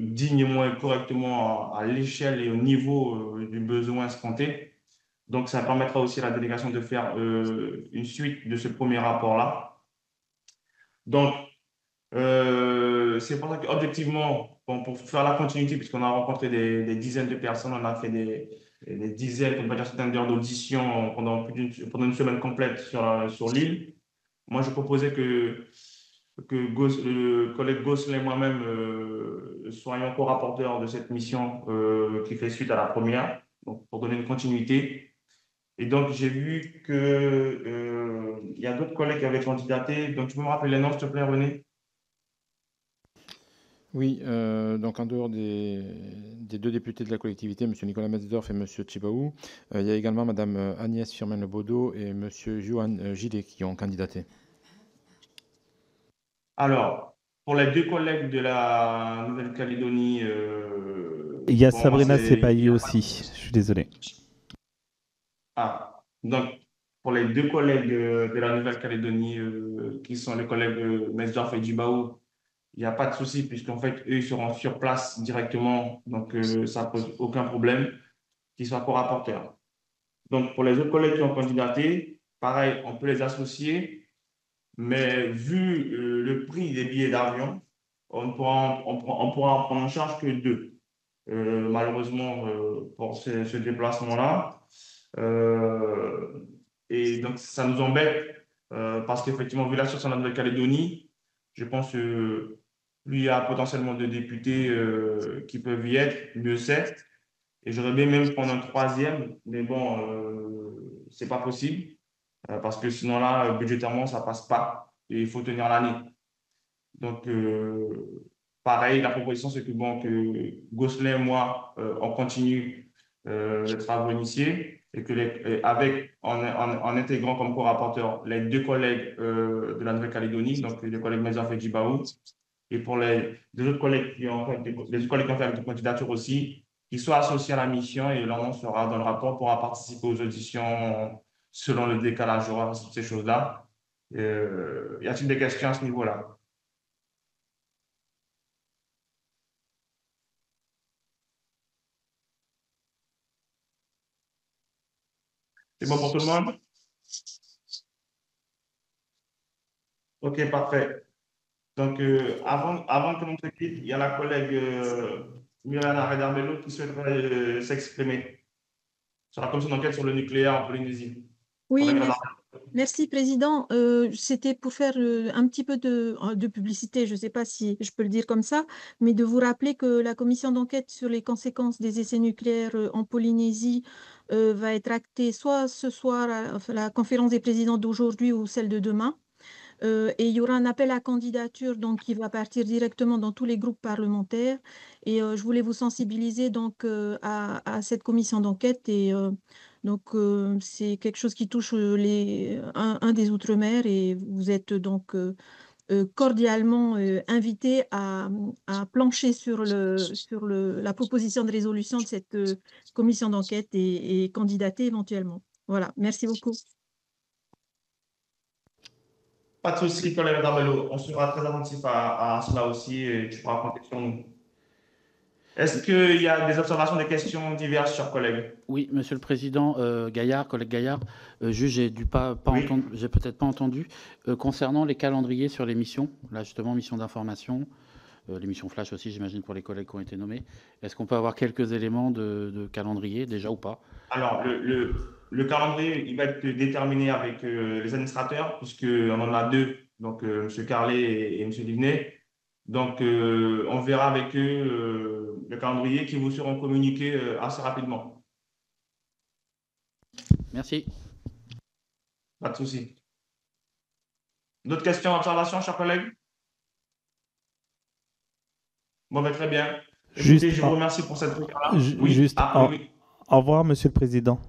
dignement et correctement à l'échelle et au niveau du besoin escompté. Donc, ça permettra aussi à la délégation de faire une suite de ce premier rapport-là. Donc, c'est pour ça qu'objectivement, bon, pour faire la continuité, puisqu'on a rencontré des dizaines de personnes, on a fait des dizaines, on va dire certaines heures d'audition pendant une semaine complète sur l'île. Moi, je proposais que le collègue Gosselin et moi-même soyons co-rapporteurs de cette mission qui fait suite à la première, donc pour donner une continuité. Et donc, j'ai vu qu'il y a d'autres collègues qui avaient candidaté. Donc, tu peux me rappeler les noms, s'il te plaît, René? Oui, donc en dehors des deux députés de la collectivité, M. Nicolas Metzdorf et M. Tchibaou, il y a également Mme Agnès Firmin-Lebaudot et M. Johan Gillet qui ont candidaté. Alors, pour les deux collègues de la Nouvelle-Calédonie... il y a Sabrina Sepahi aussi, je suis désolé. Ah, donc, pour les deux collègues de la Nouvelle-Calédonie, qui sont les collègues Metzdorf et Tchibaou, il n'y a pas de souci, puisqu'en fait, eux, ils seront sur place directement, donc ça ne pose aucun problème qu'ils soient co-rapporteurs. Donc, pour les autres collègues qui ont candidaté, pareil, on peut les associer, mais vu le prix des billets d'avion, on pourra en prendre en charge que 2. Malheureusement, pour ce déplacement-là. Et donc, ça nous embête, parce qu'effectivement, vu la situation de la Nouvelle-Calédonie, je pense que plus il y a potentiellement de députés qui peuvent y être, mieux c'est. Et j'aurais bien même prendre un 3e, mais bon, ce n'est pas possible, parce que sinon là, budgétairement, ça ne passe pas et il faut tenir l'année. Donc, pareil, la proposition, c'est que, bon, que Gosselin et moi, on continue les travaux initiés et que en intégrant comme co-rapporteurs les 2 collègues de la Nouvelle-Calédonie, donc les collègues Metzdorf et Tchibaou, et pour les 2 autres collègues qui ont fait des candidatures aussi, qu'ils soient associés à la mission et leur nom sera dans le rapport, pourra participer aux auditions selon le décalage horaire, ces choses-là. Y a-t-il des questions à ce niveau-là? C'est bon pour tout le monde? OK, parfait. Donc, avant que l'on se quitte, il y a la collègue Myriana Redarbello qui souhaiterait s'exprimer sur la commission d'enquête sur le nucléaire en Polynésie. Oui, merci Président. C'était pour faire un petit peu de publicité, je ne sais pas si je peux le dire comme ça, mais de vous rappeler que la commission d'enquête sur les conséquences des essais nucléaires en Polynésie va être actée soit ce soir à la conférence des présidents d'aujourd'hui ou celle de demain. Et il y aura un appel à candidature donc, qui va partir directement dans tous les groupes parlementaires. Et je voulais vous sensibiliser donc, à cette commission d'enquête. Et donc, c'est quelque chose qui touche un des Outre-mer. Et vous êtes donc cordialement invités à plancher sur la proposition de résolution de cette commission d'enquête et candidater éventuellement. Voilà, merci beaucoup. Pas de souci, collègue Darbello. On sera très attentif à cela aussi et tu pourras compter sur nous. Est-ce qu'il y a des observations, des questions diverses, chers collègues? Oui, Monsieur le Président, collègue Gaillard, juge, j'ai peut-être pas entendu. Concernant les calendriers sur les missions, là justement, mission d'information, l'émission Flash aussi, j'imagine, pour les collègues qui ont été nommés. Est-ce qu'on peut avoir quelques éléments de calendrier, déjà ou pas? Alors, le calendrier, il va être déterminé avec les administrateurs, puisqu'on en a deux, donc M. Carlet et M. Livnet. Donc, on verra avec eux le calendrier qui vous seront communiqués assez rapidement. Merci. Pas de souci. D'autres questions, observations, chers collègues? Bon, ben, très bien. Écoutez, je vous remercie pour cette réunion-là. Oui. Juste, Oui. au revoir, Monsieur le Président.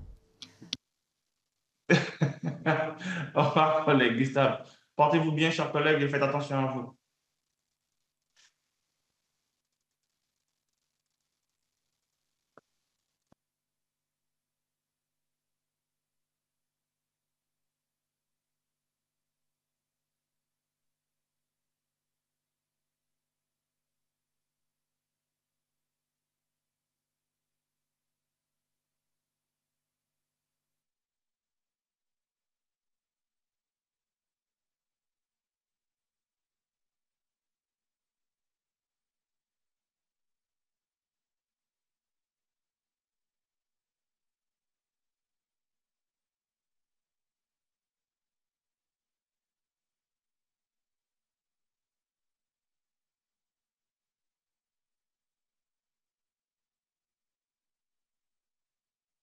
Au revoir, collègues. Gustave. Portez-vous bien, chers collègues, et faites attention à vous.